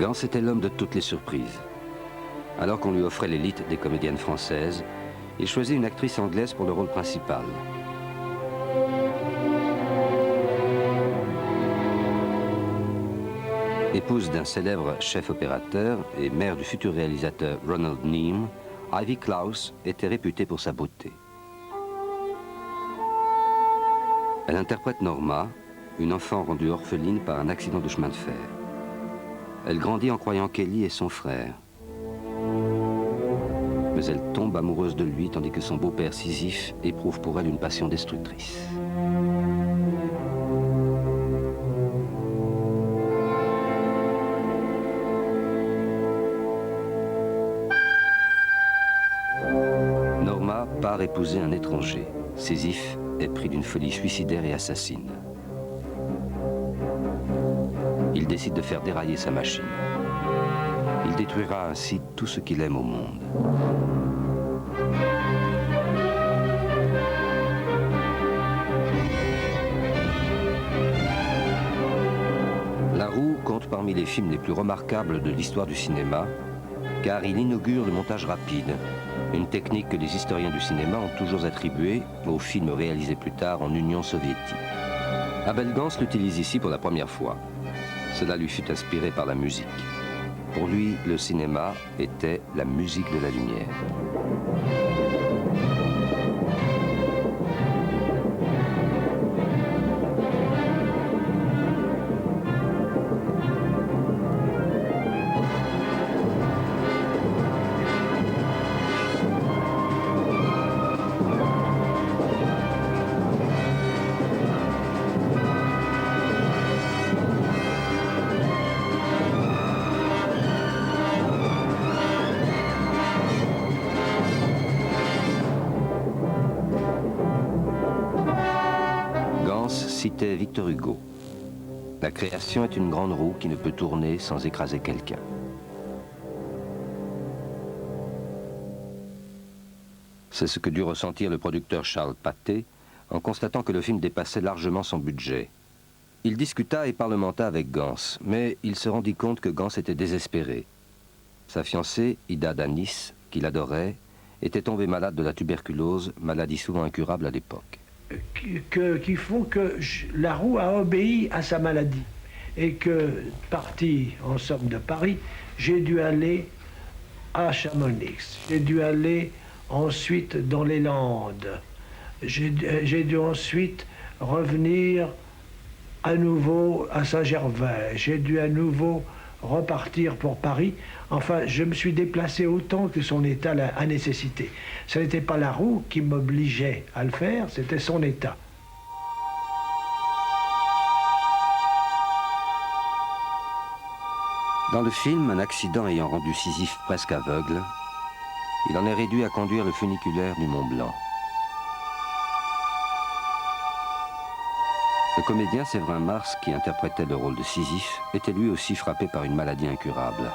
Gance était l'homme de toutes les surprises. Alors qu'on lui offrait l'élite des comédiennes françaises, il choisit une actrice anglaise pour le rôle principal. Épouse d'un célèbre chef opérateur et mère du futur réalisateur Ronald Neame, Ivy Klaus était réputée pour sa beauté. Elle interprète Norma, une enfant rendue orpheline par un accident de chemin de fer. Elle grandit en croyant qu'Ellie est son frère. Mais elle tombe amoureuse de lui tandis que son beau-père Sisyphe éprouve pour elle une passion destructrice. Norma part épouser un étranger. Sisyphe est pris d'une folie suicidaire et assassine. Il décide de faire dérailler sa machine. Il détruira ainsi tout ce qu'il aime au monde. La Roue compte parmi les films les plus remarquables de l'histoire du cinéma, car il inaugure le montage rapide, une technique que les historiens du cinéma ont toujours attribuée aux films réalisés plus tard en Union soviétique. Abel Gance l'utilise ici pour la première fois. Cela lui fut inspiré par la musique. Pour lui, le cinéma était la musique de la lumière. Victor Hugo. La création est une grande roue qui ne peut tourner sans écraser quelqu'un. C'est ce que dut ressentir le producteur Charles Pathé en constatant que le film dépassait largement son budget. Il discuta et parlementa avec Gans, mais il se rendit compte que Gans était désespéré. Sa fiancée, Ida Danis, qu'il adorait, était tombée malade de la tuberculose, maladie souvent incurable à l'époque. Qui font que la roue a obéi à sa maladie. Et que, parti en somme de Paris, j'ai dû aller à Chamonix. J'ai dû aller ensuite dans les Landes. J'ai dû ensuite revenir à nouveau à Saint-Gervais. J'ai dû à nouveau repartir pour Paris. Enfin, je me suis déplacé autant que son état a nécessité. Ce n'était pas la roue qui m'obligeait à le faire, c'était son état. Dans le film, un accident ayant rendu Sisyphe presque aveugle, il en est réduit à conduire le funiculaire du Mont Blanc. Le comédien Séverin Mars, qui interprétait le rôle de Sisyphe, était lui aussi frappé par une maladie incurable.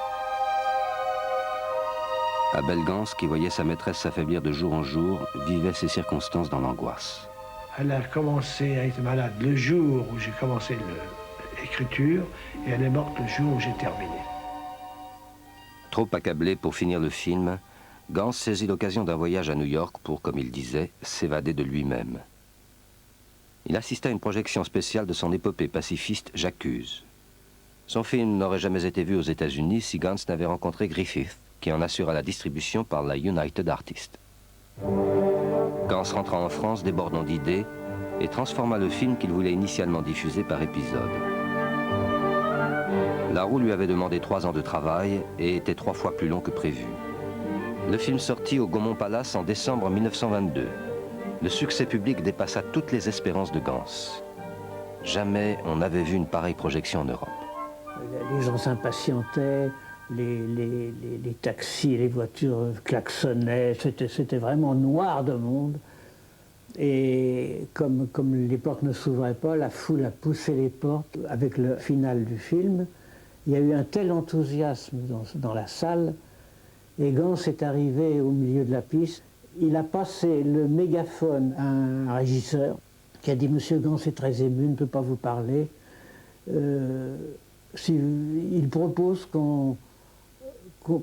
Abel Gans, qui voyait sa maîtresse s'affaiblir de jour en jour, vivait ces circonstances dans l'angoisse. Elle a commencé à être malade le jour où j'ai commencé l'écriture, et elle est morte le jour où j'ai terminé. Trop accablé pour finir le film, Gans saisit l'occasion d'un voyage à New York pour, comme il disait, s'évader de lui-même. Il assista à une projection spéciale de son épopée pacifiste J'accuse. Son film n'aurait jamais été vu aux États-Unis si Gans n'avait rencontré Griffith, qui en assura la distribution par la United Artists. Gans rentra en France débordant d'idées et transforma le film qu'il voulait initialement diffuser par épisode. La roue lui avait demandé 3 ans de travail et était 3 fois plus long que prévu. Le film sortit au Gaumont Palace en décembre 1922. Le succès public dépassa toutes les espérances de Gans. Jamais on n'avait vu une pareille projection en Europe. Les gens s'impatientaient, les taxis, les voitures klaxonnaient, c'était vraiment noir de monde. Et comme les portes ne s'ouvraient pas, la foule a poussé les portes. Avec le final du film, il y a eu un tel enthousiasme dans la salle, et Gans est arrivé au milieu de la piste. Il a passé le mégaphone à un régisseur qui a dit « Monsieur Gans est très ému, ne peut pas vous parler. Il propose qu'on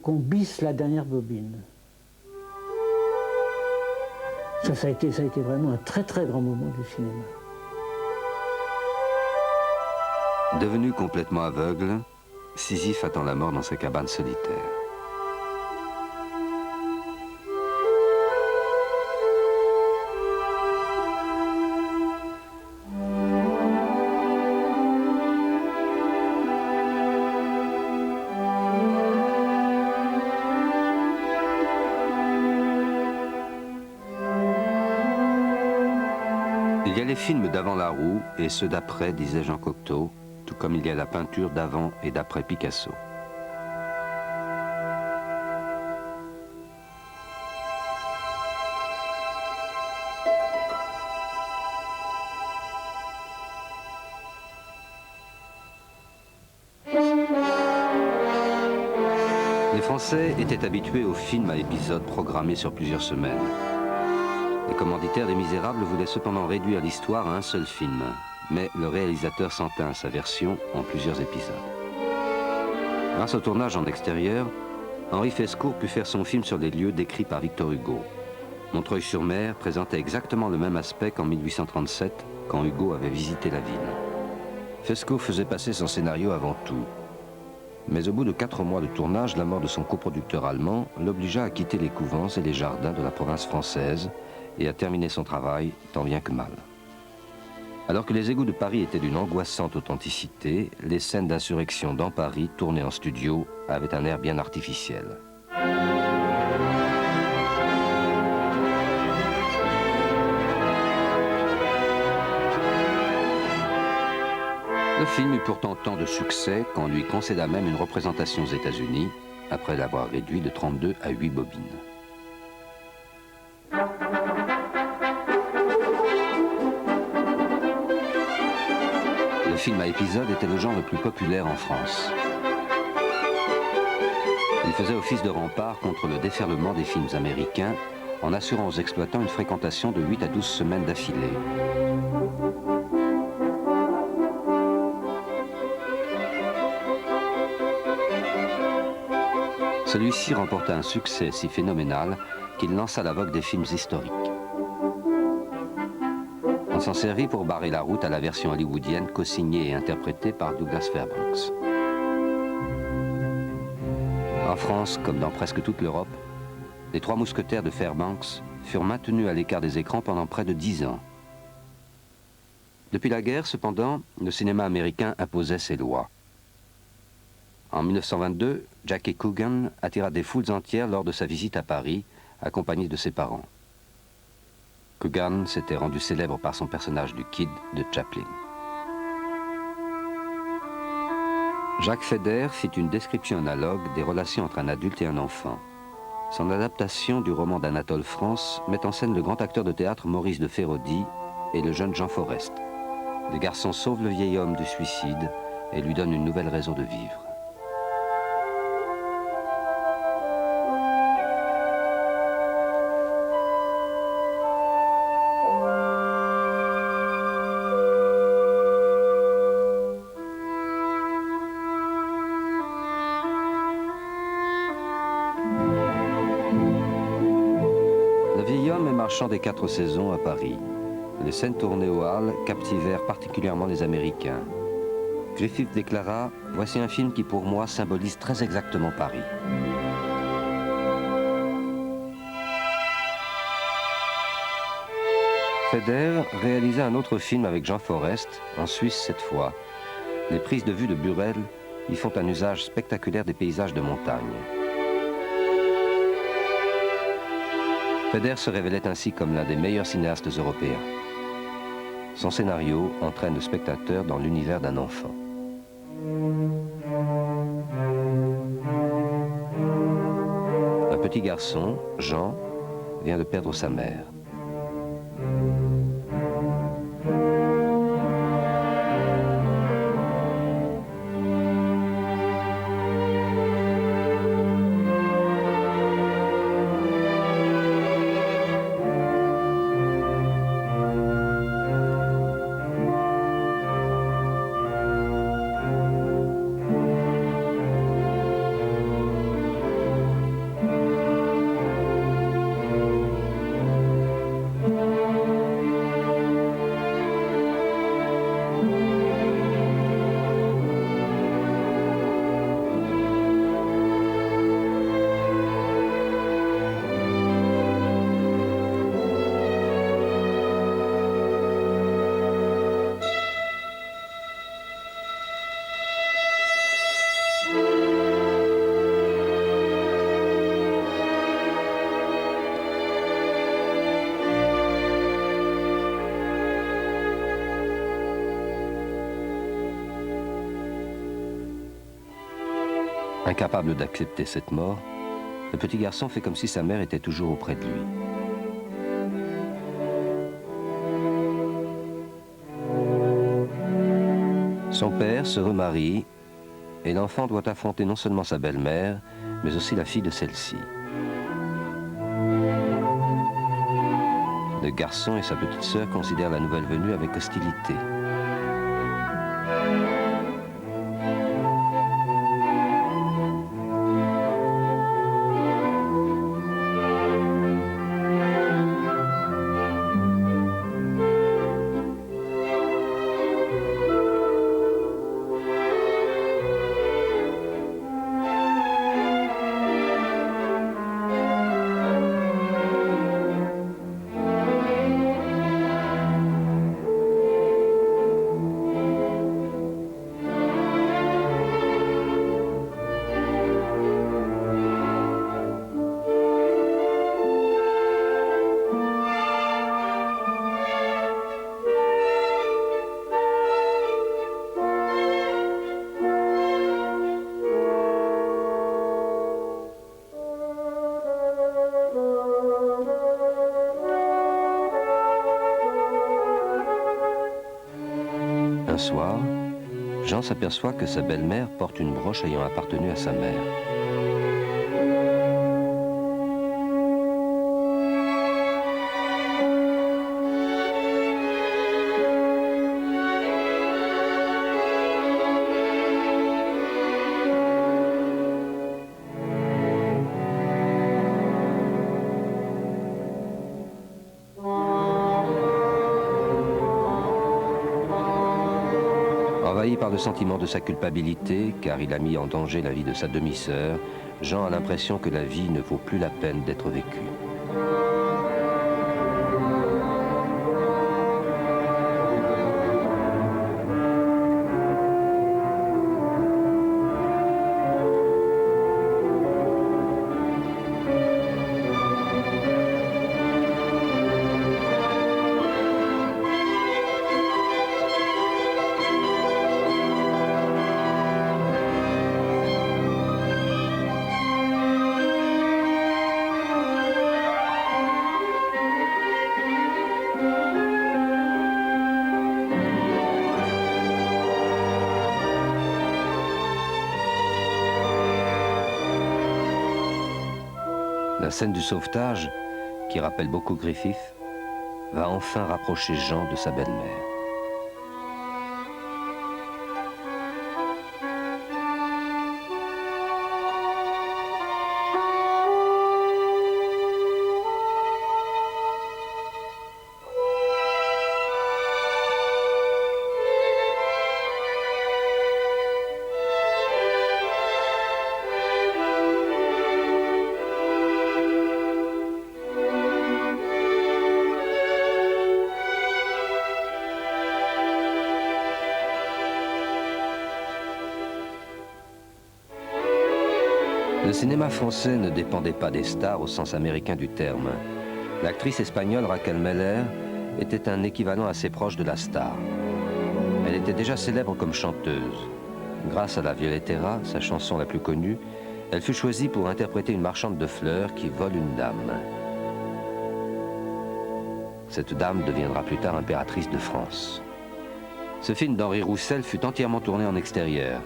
bisse la dernière bobine. » Ça a été vraiment un très très grand moment du cinéma. Devenu complètement aveugle, Sisyphe attend la mort dans sa cabane solitaire. Il y a les films d'avant la roue et ceux d'après, disait Jean Cocteau, tout comme il y a la peinture d'avant et d'après Picasso. Les Français étaient habitués aux films à épisodes programmés sur plusieurs semaines. Les commanditaires des Misérables voulaient cependant réduire l'histoire à un seul film, mais le réalisateur s'en tint à sa version en plusieurs épisodes. Grâce au tournage en extérieur, Henri Fescourt put faire son film sur les lieux décrits par Victor Hugo. Montreuil-sur-Mer présentait exactement le même aspect qu'en 1837, quand Hugo avait visité la ville. Fescourt faisait passer son scénario avant tout. Mais au bout de 4 mois de tournage, la mort de son coproducteur allemand l'obligea à quitter les couvents et les jardins de la province française et à terminer son travail tant bien que mal. Alors que les égouts de Paris étaient d'une angoissante authenticité, les scènes d'insurrection dans Paris, tournées en studio, avaient un air bien artificiel. Le film eut pourtant tant de succès qu'on lui concéda même une représentation aux États-Unis, après l'avoir réduit de 32 à 8 bobines. film à épisodes était le genre le plus populaire en France. Il faisait office de rempart contre le déferlement des films américains en assurant aux exploitants une fréquentation de 8 à 12 semaines d'affilée. Celui-ci remporta un succès si phénoménal qu'il lança la vogue des films historiques. On s'en servit pour barrer la route à la version hollywoodienne co-signée et interprétée par Douglas Fairbanks. En France, comme dans presque toute l'Europe, les Trois Mousquetaires de Fairbanks furent maintenus à l'écart des écrans pendant près de 10 ans. Depuis la guerre, cependant, le cinéma américain imposait ses lois. En 1922, Jackie Coogan attira des foules entières lors de sa visite à Paris, accompagné de ses parents. Coogan s'était rendu célèbre par son personnage du Kid de Chaplin. Jacques Feder fit une description analogue des relations entre un adulte et un enfant. Son adaptation du roman d'Anatole France met en scène le grand acteur de théâtre Maurice de Féraudy et le jeune Jean Forest. Les garçons sauvent le vieil homme du suicide et lui donnent une nouvelle raison de vivre. Marchand des 4 saisons à Paris. Les scènes tournées au Hall captivèrent particulièrement les Américains. Griffith déclara « Voici un film qui pour moi symbolise très exactement Paris ». Feder réalisa un autre film avec Jean Forest, en Suisse cette fois. Les prises de vue de Burel y font un usage spectaculaire des paysages de montagne. Feder se révélait ainsi comme l'un des meilleurs cinéastes européens. Son scénario entraîne le spectateur dans l'univers d'un enfant. Un petit garçon, Jean, vient de perdre sa mère. Incapable d'accepter cette mort, le petit garçon fait comme si sa mère était toujours auprès de lui. Son père se remarie et l'enfant doit affronter non seulement sa belle-mère, mais aussi la fille de celle-ci. Le garçon et sa petite sœur considèrent la nouvelle venue avec hostilité. Un soir, Jean s'aperçoit que sa belle-mère porte une broche ayant appartenu à sa mère. Envahi par le sentiment de sa culpabilité, car il a mis en danger la vie de sa demi-sœur, Jean a l'impression que la vie ne vaut plus la peine d'être vécue. La scène du sauvetage, qui rappelle beaucoup Griffith, va enfin rapprocher Jean de sa belle-mère. Le cinéma français ne dépendait pas des stars au sens américain du terme. L'actrice espagnole Raquel Meller était un équivalent assez proche de la star. Elle était déjà célèbre comme chanteuse. Grâce à la Violettera, sa chanson la plus connue, elle fut choisie pour interpréter une marchande de fleurs qui vole une dame. Cette dame deviendra plus tard impératrice de France. Ce film d'Henri Roussel fut entièrement tourné en extérieur.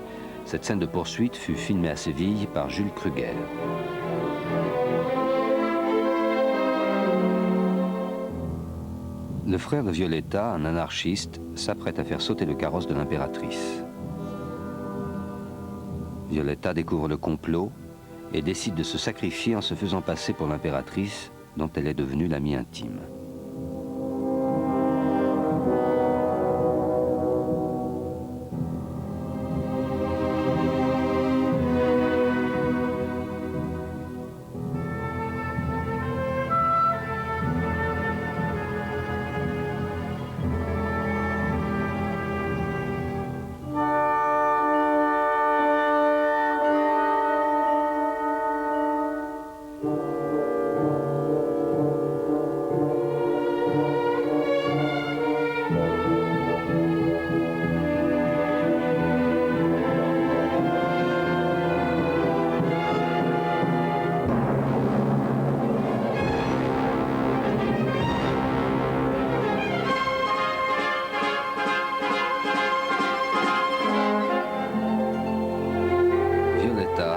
Cette scène de poursuite fut filmée à Séville par Jules Kruger. Le frère de Violetta, un anarchiste, s'apprête à faire sauter le carrosse de l'impératrice. Violetta découvre le complot et décide de se sacrifier en se faisant passer pour l'impératrice dont elle est devenue l'amie intime.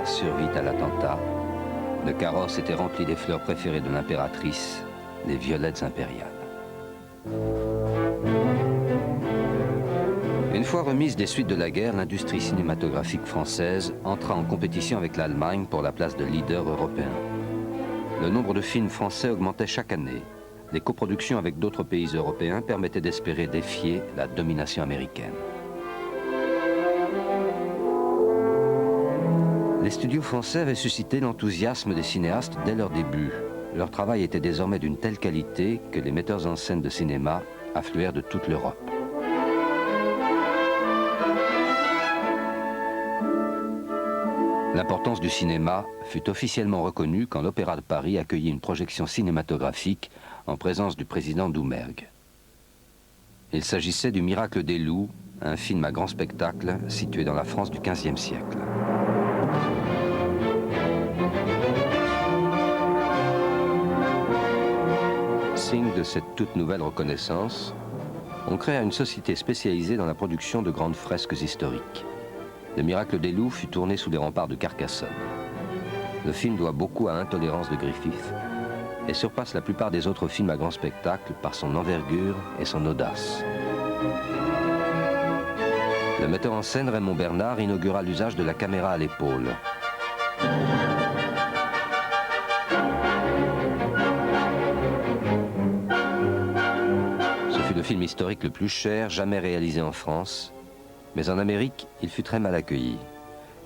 Survit à l'attentat. Le carrosse était rempli des fleurs préférées de l'impératrice, les violettes impériales. Une fois remise des suites de la guerre, l'industrie cinématographique française entra en compétition avec l'Allemagne pour la place de leader européen. Le nombre de films français augmentait chaque année. Les coproductions avec d'autres pays européens permettaient d'espérer défier la domination américaine. Les studios français avaient suscité l'enthousiasme des cinéastes dès leur début. Leur travail était désormais d'une telle qualité que les metteurs en scène de cinéma affluèrent de toute l'Europe. L'importance du cinéma fut officiellement reconnue quand l'Opéra de Paris accueillit une projection cinématographique en présence du président Doumergue. Il s'agissait du Miracle des loups, un film à grand spectacle situé dans la France du XVe siècle. Signe de cette toute nouvelle reconnaissance, On créa une société spécialisée dans la production de grandes fresques historiques. Le Miracle des loups fut tourné sous les remparts de Carcassonne. Le film doit beaucoup à Intolérance de Griffith et surpasse la plupart des autres films à grand spectacle par son envergure et son audace. Le metteur en scène Raymond Bernard inaugura l'usage de la caméra à l'épaule. Ce fut le film historique le plus cher jamais réalisé en France, mais en Amérique, il fut très mal accueilli.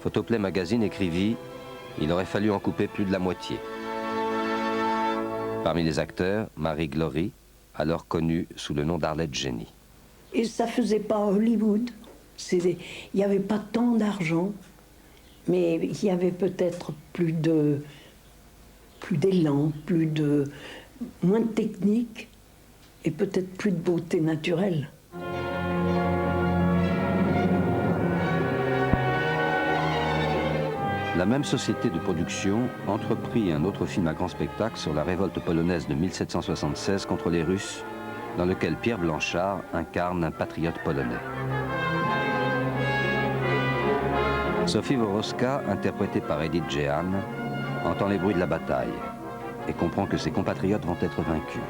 Photoplay Magazine écrivit « Il aurait fallu en couper plus de la moitié ». Parmi les acteurs, Marie Glory, alors connue sous le nom d'Arlette Jenny. Et ça faisait pas Hollywood. Il n'y avait pas tant d'argent, mais il y avait peut-être plus d'élan, moins de technique et peut-être plus de beauté naturelle. La même société de production entreprit un autre film à grand spectacle sur la révolte polonaise de 1776 contre les Russes, dans lequel Pierre Blanchard incarne un patriote polonais. Sophie Woroska, interprétée par Edith Jehan, entend les bruits de la bataille et comprend que ses compatriotes vont être vaincus.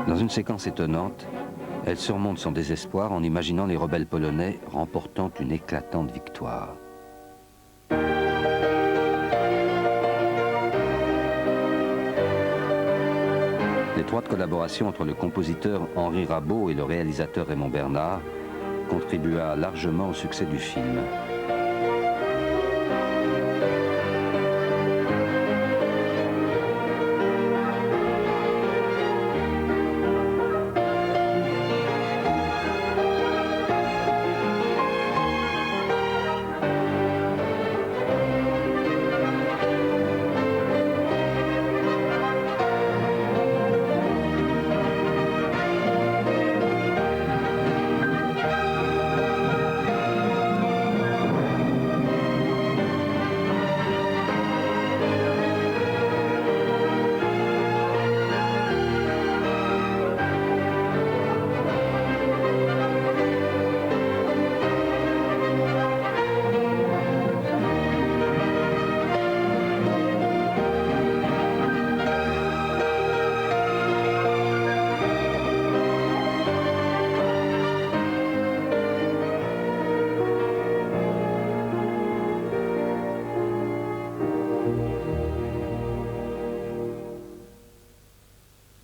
Dans une séquence étonnante, elle surmonte son désespoir en imaginant les rebelles polonais remportant une éclatante victoire. L'étroite collaboration entre le compositeur Henri Rabault et le réalisateur Raymond Bernard contribua largement au succès du film.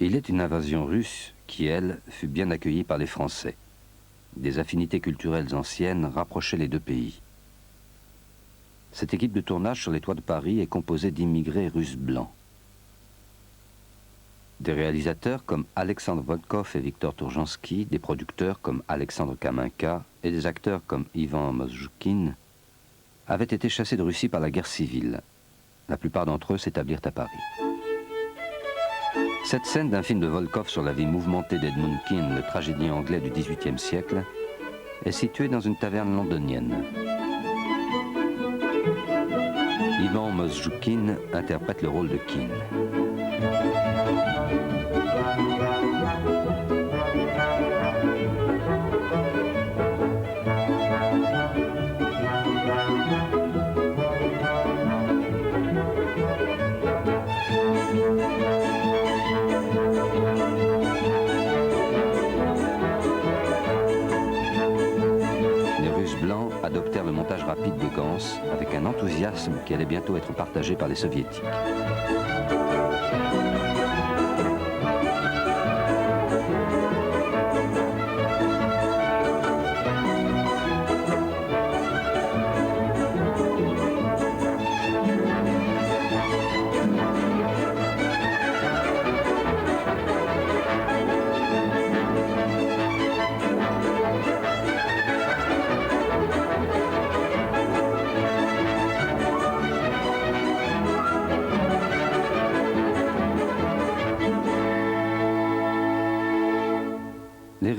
Il est une invasion russe qui, elle, fut bien accueillie par les Français. Des affinités culturelles anciennes rapprochaient les deux pays. Cette équipe de tournage sur les toits de Paris est composée d'immigrés russes blancs. Des réalisateurs comme Alexandre Volkov et Victor Tourjansky, des producteurs comme Alexandre Kaminka et des acteurs comme Ivan Mozjoukine avaient été chassés de Russie par la guerre civile. La plupart d'entre eux s'établirent à Paris. Cette scène d'un film de Volkov sur la vie mouvementée d'Edmund Kean, le tragédien anglais du XVIIIe siècle, est située dans une taverne londonienne. Ivan Mozjoukine interprète le rôle de Kean. Adoptèrent le montage rapide de Gans avec un enthousiasme qui allait bientôt être partagé par les soviétiques.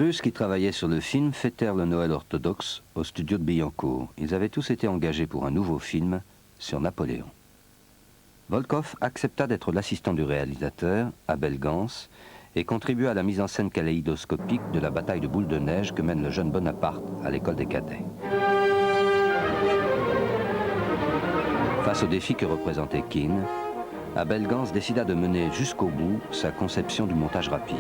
Russes qui travaillaient sur le film fêtèrent le Noël orthodoxe au studio de Billancourt. Ils avaient tous été engagés pour un nouveau film sur Napoléon. Volkov accepta d'être l'assistant du réalisateur, Abel Gans, et contribua à la mise en scène kaléidoscopique de la bataille de boules de neige que mène le jeune Bonaparte à l'école des cadets. Face au défi que représentait Keane, Abel Gans décida de mener jusqu'au bout sa conception du montage rapide.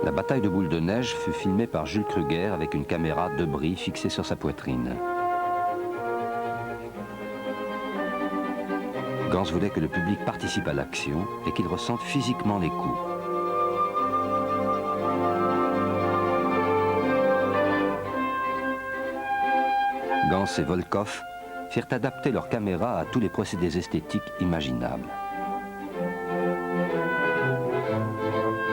La bataille de boules de neige fut filmée par Jules Kruger avec une caméra de bris fixée sur sa poitrine. Gans voulait que le public participe à l'action et qu'il ressente physiquement les coups. Gans et Volkov firent adapter leur caméra à tous les procédés esthétiques imaginables.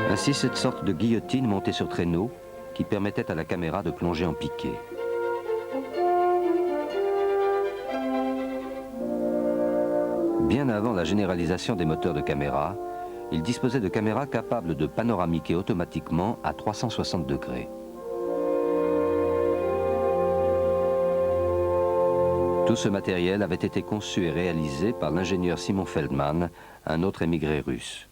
Ainsi, cette sorte de guillotine montée sur traîneau qui permettait à la caméra de plonger en piqué. Bien avant la généralisation des moteurs de caméra, il disposait de caméras capables de panoramiquer automatiquement à 360 degrés. Tout ce matériel avait été conçu et réalisé par l'ingénieur Simon Feldman, un autre émigré russe.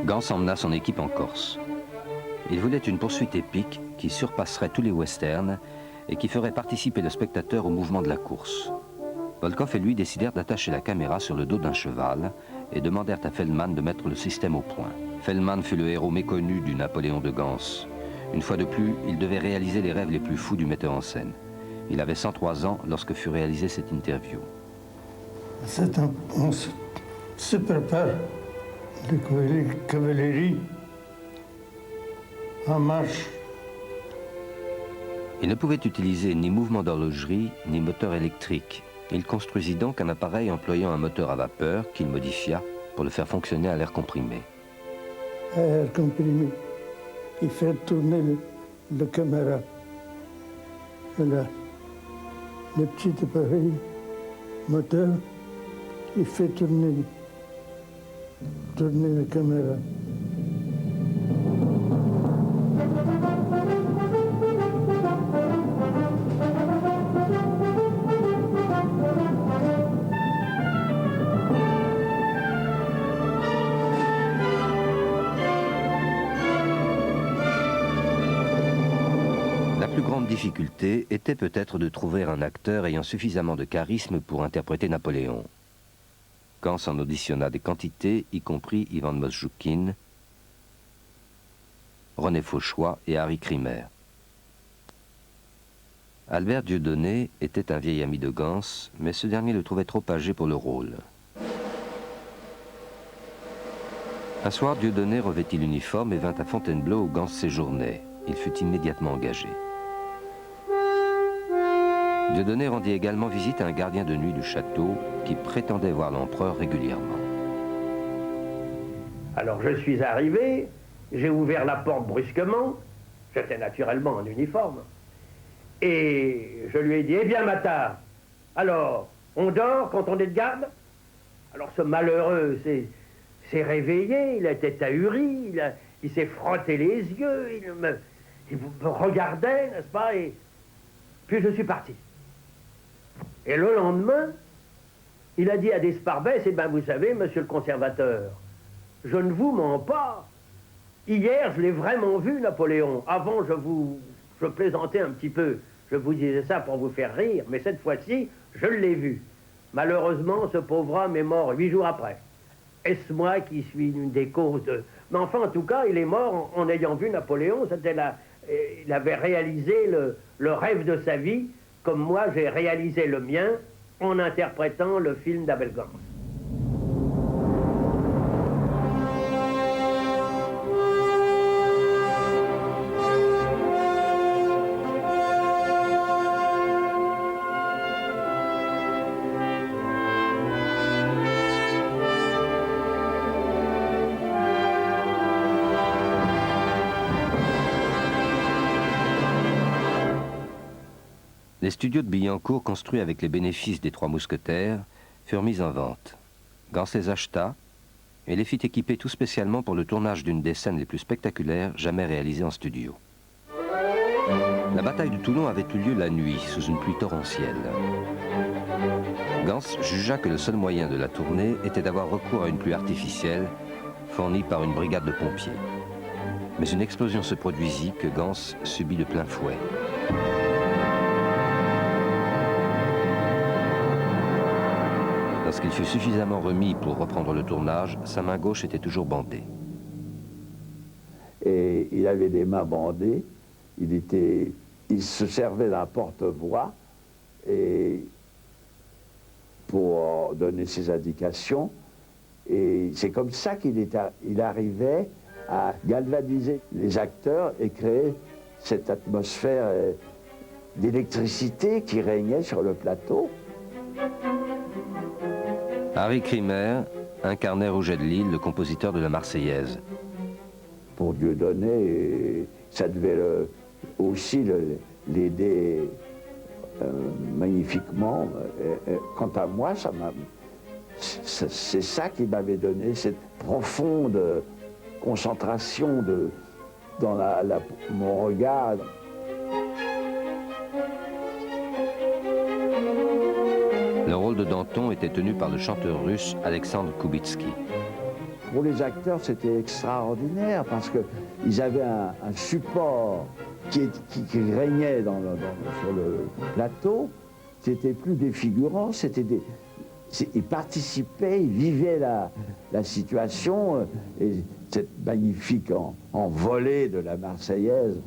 Gans emmena son équipe en Corse. Il voulait une poursuite épique qui surpasserait tous les westerns et qui ferait participer le spectateur au mouvement de la course. Volkov et lui décidèrent d'attacher la caméra sur le dos d'un cheval et demandèrent à Feldman de mettre le système au point. Feldman fut le héros méconnu du Napoléon de Gans. Une fois de plus, il devait réaliser les rêves les plus fous du metteur en scène. Il avait 103 ans lorsque fut réalisée cette interview. On se prépare. De cavalerie en marche. Il ne pouvait utiliser ni mouvement d'horlogerie, ni moteur électrique. Il construisit donc un appareil employant un moteur à vapeur qu'il modifia pour le faire fonctionner à l'air comprimé. Air comprimé. Il fait tourner la caméra. Et là, le petit appareil moteur, il fait tourner la caméra. La plus grande difficulté était peut-être de trouver un acteur ayant suffisamment de charisme pour interpréter Napoléon. Gans en auditionna des quantités, y compris Ivan Mosjoukine, René Fauchois et Harry Krimer. Albert Dieudonné était un vieil ami de Gans, mais ce dernier le trouvait trop âgé pour le rôle. Un soir, Dieudonné revêtit l'uniforme et vint à Fontainebleau où Gans séjournait. Il fut immédiatement engagé. Dieudonné rendit également visite à un gardien de nuit du château qui prétendait voir l'empereur régulièrement. Alors je suis arrivé, j'ai ouvert la porte brusquement, j'étais naturellement en uniforme, et je lui ai dit, eh bien Matard, alors, on dort quand on est de garde? Alors ce malheureux s'est réveillé, il était ahuri, il s'est frotté les yeux, il me regardait, n'est-ce pas, et puis je suis parti. Et le lendemain, il a dit à Desparbès, eh bien vous savez, monsieur le conservateur, je ne vous mens pas. Hier, je l'ai vraiment vu, Napoléon. Avant, je plaisantais un petit peu. Je vous disais ça pour vous faire rire, mais cette fois-ci, je l'ai vu. Malheureusement, ce pauvre homme est mort 8 jours après. Est-ce moi qui suis une des causes de... Mais enfin, en tout cas, il est mort en ayant vu Napoléon. C'était il avait réalisé le rêve de sa vie, comme moi j'ai réalisé le mien en interprétant le film d'Abel Gance. Les studios de Billancourt, construits avec les bénéfices des Trois Mousquetaires, furent mis en vente. Gans les acheta et les fit équiper tout spécialement pour le tournage d'une des scènes les plus spectaculaires jamais réalisées en studio. La bataille de Toulon avait eu lieu la nuit, sous une pluie torrentielle. Gans jugea que le seul moyen de la tourner était d'avoir recours à une pluie artificielle fournie par une brigade de pompiers. Mais une explosion se produisit que Gans subit de plein fouet. Lorsqu'il fut suffisamment remis pour reprendre le tournage, sa main gauche était toujours bandée. Et il avait les mains bandées, il se servait d'un porte-voix pour donner ses indications. Et c'est comme ça qu'il arrivait à galvaniser les acteurs et créer cette atmosphère d'électricité qui régnait sur le plateau. Harry Krimer incarnait Rouget de Lille, le compositeur de la Marseillaise. Pour Dieudonné, ça devait aussi l'aider magnifiquement. Quant à moi, c'est ça qui m'avait donné cette profonde concentration dans mon regard. Le rôle de Danton était tenu par le chanteur russe Alexandre Koubitsky. Pour les acteurs, c'était extraordinaire parce qu'ils avaient un support qui régnait sur le plateau. C'était plus des figurants, ils participaient, ils vivaient la situation, et cette magnifique envolée de la Marseillaise.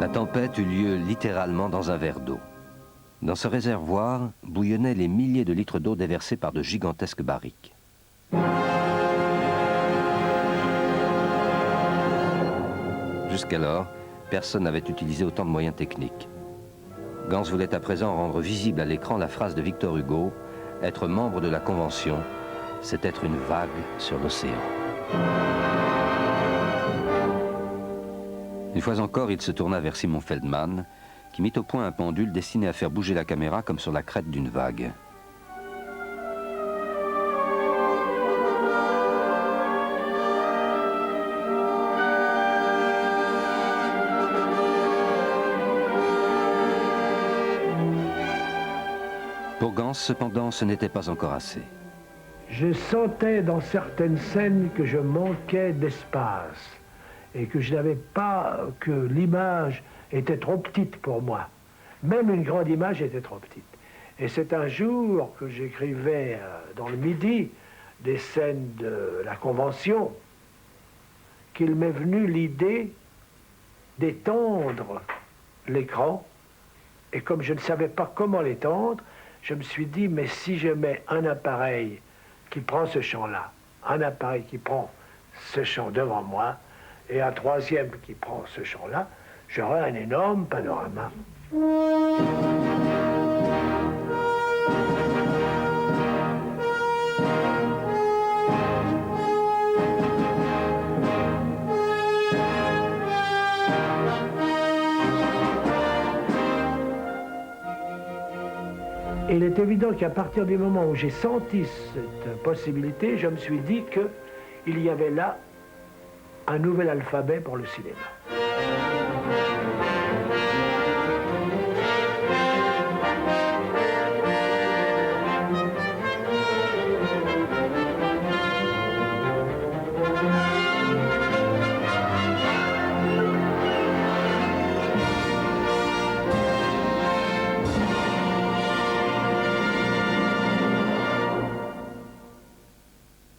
La tempête eut lieu littéralement dans un verre d'eau. Dans ce réservoir bouillonnaient les milliers de litres d'eau déversés par de gigantesques barriques. Jusqu'alors, personne n'avait utilisé autant de moyens techniques. Gans voulait à présent rendre visible à l'écran la phrase de Victor Hugo « Être membre de la Convention, c'est être une vague sur l'océan ». Une fois encore, il se tourna vers Simon Feldman, qui mit au point un pendule destiné à faire bouger la caméra comme sur la crête d'une vague. Pour Gans, cependant, ce n'était pas encore assez. Je sentais dans certaines scènes que je manquais d'espace et que je n'avais pas, que l'image était trop petite pour moi. Même une grande image était trop petite. Et c'est un jour que j'écrivais dans le Midi des scènes de la Convention qu'il m'est venu l'idée d'étendre l'écran. Et comme je ne savais pas comment l'étendre, je me suis dit, mais si je mets un appareil qui prend ce champ-là, un appareil qui prend ce champ devant moi, et un troisième qui prend ce champ-là, j'aurai un énorme panorama. Et il est évident qu'à partir du moment où j'ai senti cette possibilité, je me suis dit qu'il y avait là un nouvel alphabet pour le cinéma.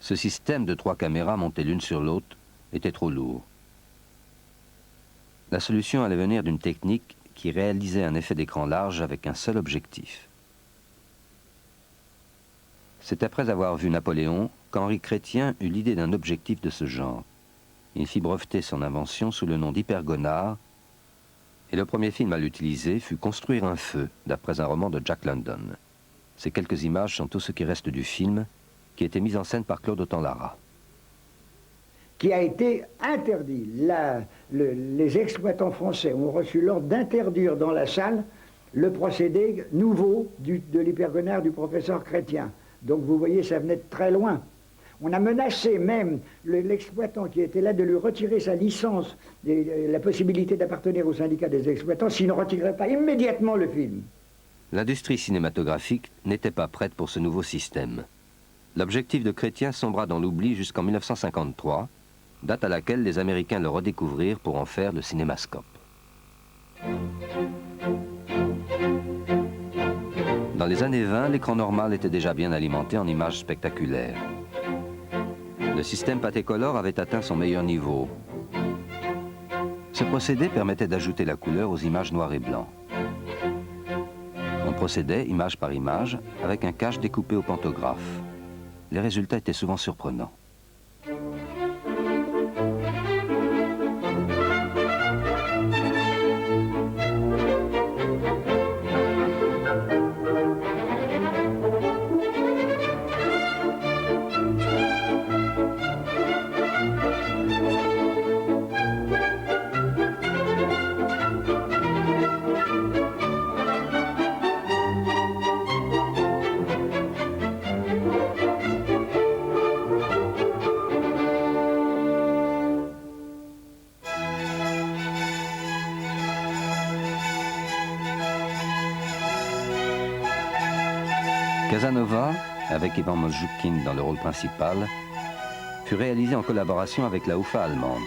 Ce système de 3 caméras montées l'une sur l'autre était trop lourd. La solution allait venir d'une technique qui réalisait un effet d'écran large avec un seul objectif. C'est après avoir vu Napoléon qu'Henri Chrétien eut l'idée d'un objectif de ce genre. Il fit breveter son invention sous le nom d'hypergonard, et le premier film à l'utiliser fut Construire un feu, d'après un roman de Jack London. Ces quelques images sont tout ce qui reste du film, qui était mise en scène par Claude Autant-Lara. Qui a été interdit. Les exploitants français ont reçu l'ordre d'interdire dans la salle le procédé nouveau de l'hypergonard du professeur Chrétien. Donc vous voyez, ça venait de très loin. On a menacé même l'exploitant qui était là de lui retirer sa licence, la possibilité d'appartenir au syndicat des exploitants, s'il ne retirait pas immédiatement le film. L'industrie cinématographique n'était pas prête pour ce nouveau système. L'objectif de Chrétien sombra dans l'oubli jusqu'en 1953, date à laquelle les Américains le redécouvrirent pour en faire le cinémascope. Dans les années 20, l'écran normal était déjà bien alimenté en images spectaculaires. Le système Patécolor avait atteint son meilleur niveau. Ce procédé permettait d'ajouter la couleur aux images noires et blancs. On procédait, image par image, avec un cache découpé au pantographe. Les résultats étaient souvent surprenants. Casanova, avec Ivan Mosjoukine dans le rôle principal, fut réalisé en collaboration avec la UFA allemande.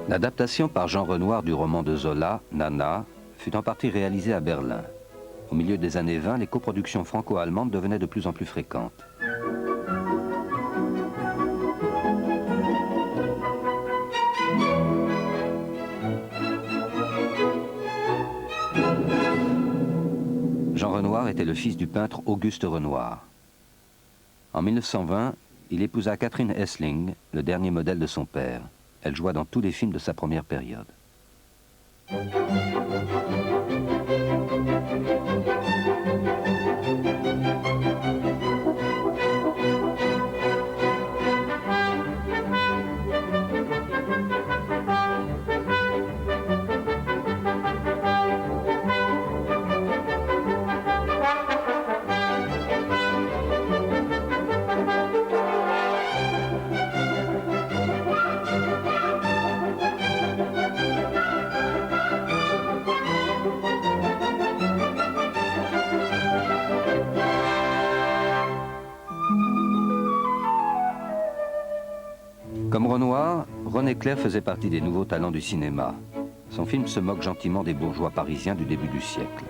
L'adaptation par Jean Renoir du roman de Zola, Nana, fut en partie réalisée à Berlin. Au milieu des années 20, les coproductions franco-allemandes devenaient de plus en plus fréquentes. Jean Renoir était le fils du peintre Auguste Renoir. En 1920, il épousa Catherine Essling, le dernier modèle de son père. Elle joua dans tous les films de sa première période. Comme Renoir, René Clair faisait partie des nouveaux talents du cinéma. Son film se moque gentiment des bourgeois parisiens du début du siècle.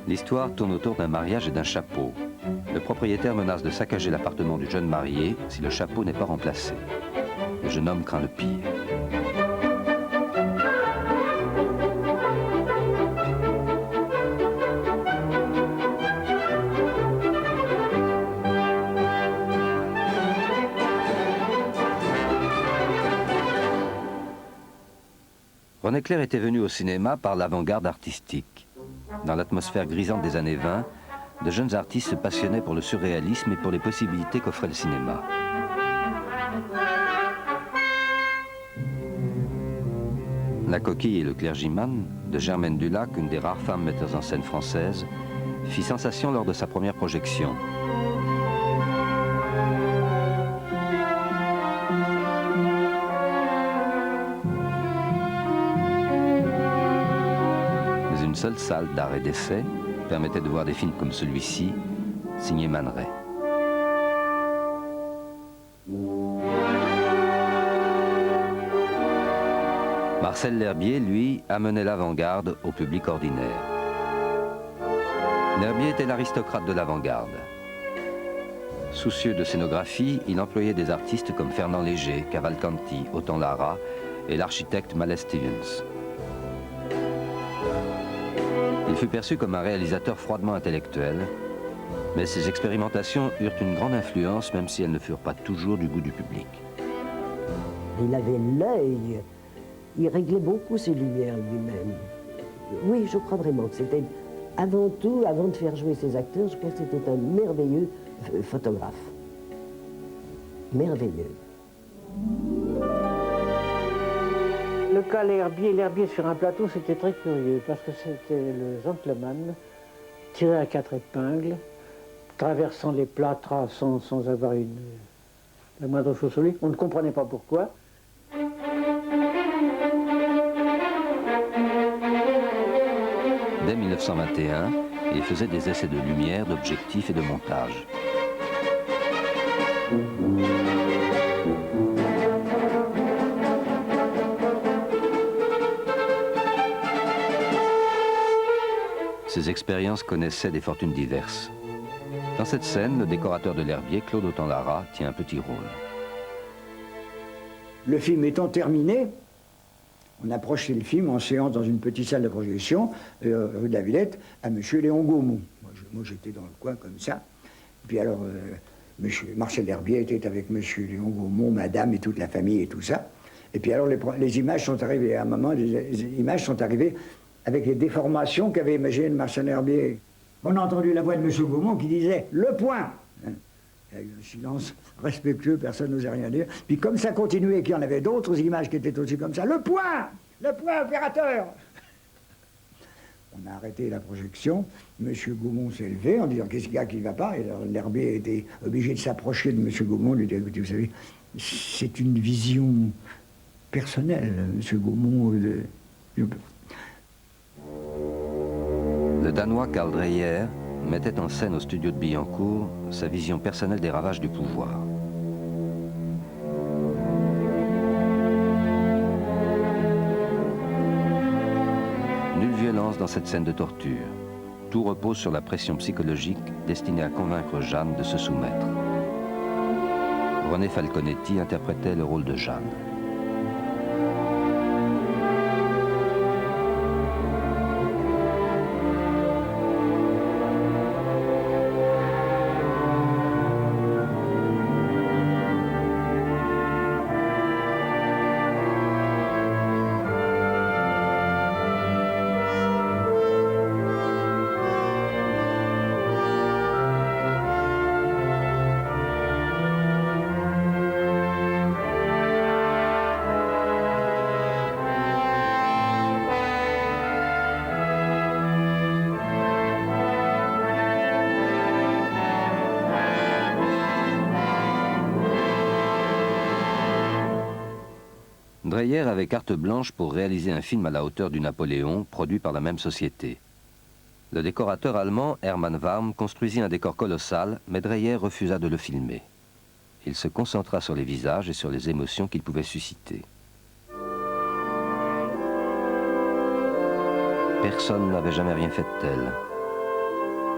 L'histoire tourne autour d'un mariage et d'un chapeau. Le propriétaire menace de saccager l'appartement du jeune marié si le chapeau n'est pas remplacé. Le jeune homme craint le pire. René Clair était venu au cinéma par l'avant-garde artistique. Dans l'atmosphère grisante des années 20, de jeunes artistes se passionnaient pour le surréalisme et pour les possibilités qu'offrait le cinéma. La coquille et le clergyman, de Germaine Dulac, une des rares femmes metteurs en scène françaises, fit sensation lors de sa première projection. Une seule salle d'art et d'essai permettait de voir des films comme celui-ci, signé Man Ray. Marcel L'Herbier, lui, amenait l'avant-garde au public ordinaire. L'Herbier était l'aristocrate de l'avant-garde. Soucieux de scénographie, il employait des artistes comme Fernand Léger, Cavalcanti, Autant Lara et l'architecte Mallet Stevens. Il fut perçu comme un réalisateur froidement intellectuel, mais ses expérimentations eurent une grande influence, même si elles ne furent pas toujours du goût du public. Il avait l'œil, il réglait beaucoup ses lumières lui-même. Oui, je crois vraiment que c'était, avant tout, avant de faire jouer ses acteurs, je crois que c'était un merveilleux photographe. Merveilleux. Le cas L'Herbier sur un plateau, c'était très curieux, parce que c'était le gentleman tiré à 4 épingles, traversant les plâtras sans avoir la moindre chose sur lui. On ne comprenait pas pourquoi. Dès 1921, il faisait des essais de lumière, d'objectifs et de montage. Ses expériences connaissaient des fortunes diverses. Dans cette scène, le décorateur de L'Herbier, Claude Autant Lara, tient un petit rôle. Le film étant terminé, on a projeté le film en séance dans une petite salle de projection, rue de la Villette, à M. Léon Gaumont. Moi j'étais dans le coin comme ça. Puis alors, Marcel L'Herbier était avec M. Léon Gaumont, madame et toute la famille et tout ça. Et puis alors les images sont arrivées, à un moment, les images sont arrivées avec les déformations qu'avait imaginé Marcel L'Herbier. On a entendu la voix de M. Gaumont qui disait « Le point !» Il y a eu un silence respectueux, personne n'osait rien dire. Puis comme ça continuait, qu'il y en avait d'autres images qui étaient aussi comme ça, « Le point ! Le point, opérateur !» On a arrêté la projection. M. Gaumont s'est levé en disant « Qu'est-ce qu'il y a qui ne va pas ?» Et alors L'Herbier était obligé de s'approcher de M. Gaumont, lui dire « Écoutez, vous savez, c'est une vision personnelle, M. Gaumont. Le Danois Karl Dreyer mettait en scène au studio de Billancourt sa vision personnelle des ravages du pouvoir. Nulle violence dans cette scène de torture. Tout repose sur la pression psychologique destinée à convaincre Jeanne de se soumettre. René Falconetti interprétait le rôle de Jeanne. Dreyer avait carte blanche pour réaliser un film à la hauteur du Napoléon, produit par la même société. Le décorateur allemand Hermann Warm construisit un décor colossal, mais Dreyer refusa de le filmer. Il se concentra sur les visages et sur les émotions qu'il pouvait susciter. Personne n'avait jamais rien fait de tel.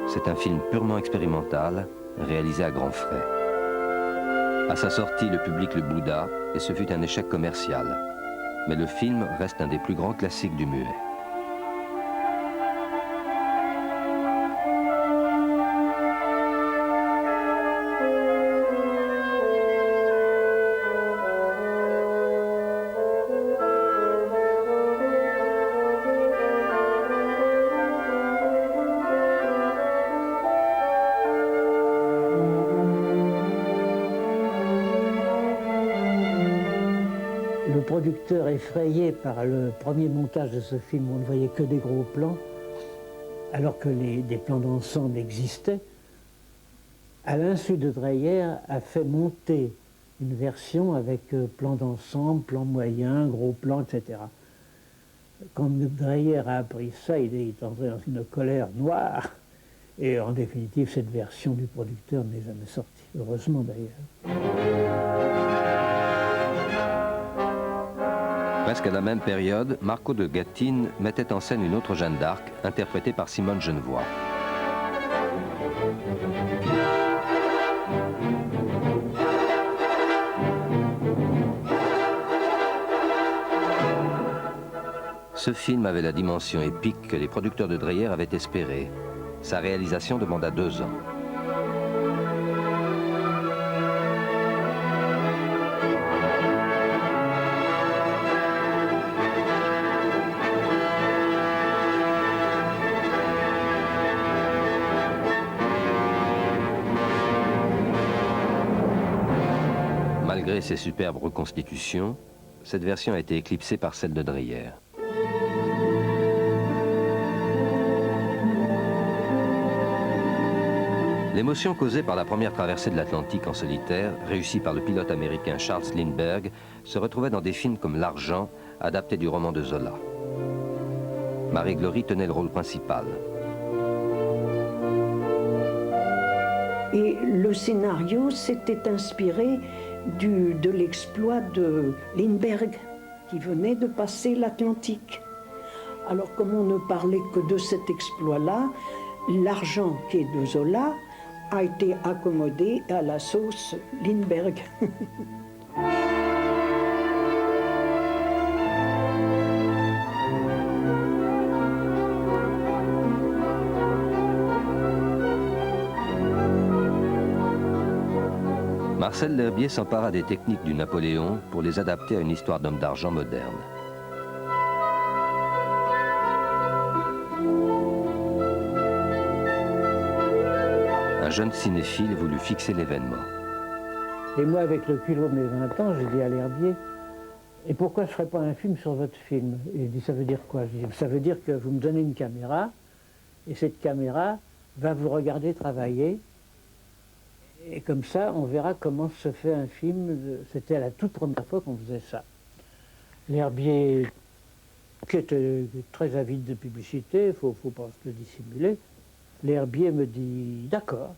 C'est un film purement expérimental, réalisé à grands frais. À sa sortie, le public le bouda et ce fut un échec commercial. Mais le film reste un des plus grands classiques du muet. Le producteur, effrayé par le premier montage de ce film, on ne voyait que des gros plans, alors que des plans d'ensemble existaient, à l'insu de Dreyer, a fait monter une version avec plan d'ensemble, plan moyen, gros plan, etc. Quand Dreyer a appris ça, il est entré dans une colère noire. Et en définitive, cette version du producteur n'est jamais sortie, heureusement d'ailleurs. Presque à la même période, Marco de Gattine mettait en scène une autre Jeanne d'Arc, interprétée par Simone Genevoix. Ce film avait la dimension épique que les producteurs de Dreyer avaient espérée. Sa réalisation demanda 2 ans. Malgré ses superbes reconstitutions, cette version a été éclipsée par celle de Dreyer. L'émotion causée par la première traversée de l'Atlantique en solitaire, réussie par le pilote américain Charles Lindbergh, se retrouvait dans des films comme L'Argent, adapté du roman de Zola. Marie Glory tenait le rôle principal. Et le scénario s'était inspiré de l'exploit de Lindbergh, qui venait de passer l'Atlantique. Alors, comme on ne parlait que de cet exploit-là, L'Argent, qui est de Zola, a été accommodé à la sauce Lindbergh. Marcel L'Herbier s'empara des techniques du Napoléon pour les adapter à une histoire d'homme d'argent moderne. Un jeune cinéphile voulut fixer l'événement. Et moi, avec le culot de mes 20 ans, j'ai dit à L'Herbier, et pourquoi je ne ferais pas un film sur votre film? Et il dit, ça veut dire quoi? Je dis, ça veut dire que vous me donnez une caméra, et cette caméra va vous regarder travailler, et comme ça, on verra comment se fait un film. C'était la toute première fois qu'on faisait ça. L'Herbier, qui était très avide de publicité, il faut pas se le dissimuler, L'Herbier me dit, d'accord.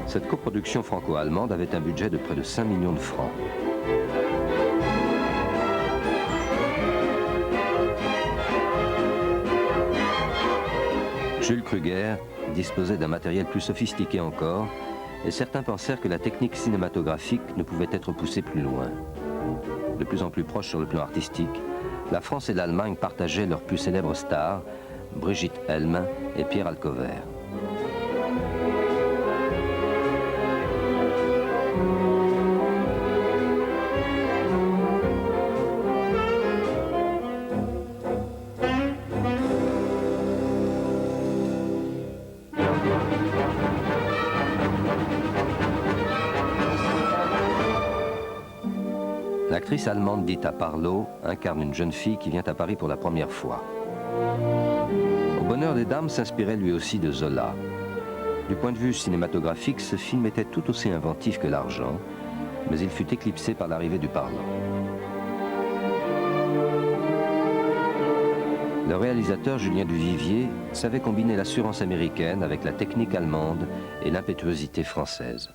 Cette coproduction franco-allemande avait un budget de près de 5 millions de francs. Jules Kruger disposait d'un matériel plus sophistiqué encore, et certains pensèrent que la technique cinématographique ne pouvait être poussée plus loin. De plus en plus proches sur le plan artistique, la France et l'Allemagne partageaient leurs plus célèbres stars, Brigitte Helm et Pierre Alcover. L'actrice allemande Dita Parlo incarne une jeune fille qui vient à Paris pour la première fois. Au bonheur des dames s'inspirait lui aussi de Zola. Du point de vue cinématographique, ce film était tout aussi inventif que l'argent, mais il fut éclipsé par l'arrivée du parlant. Le réalisateur Julien Duvivier savait combiner l'assurance américaine avec la technique allemande et l'impétuosité française.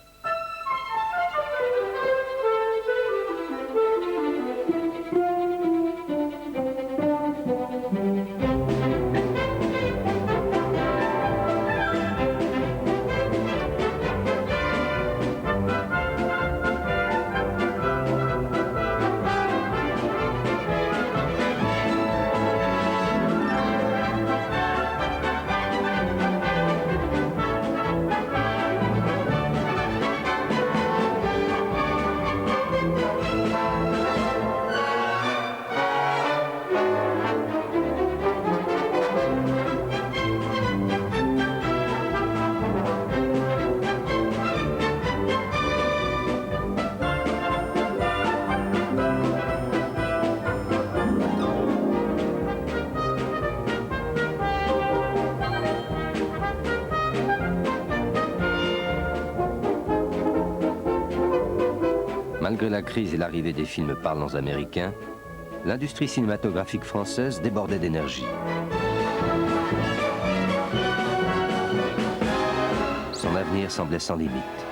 Malgré la crise et l'arrivée des films parlants américains, l'industrie cinématographique française débordait d'énergie. Son avenir semblait sans limite.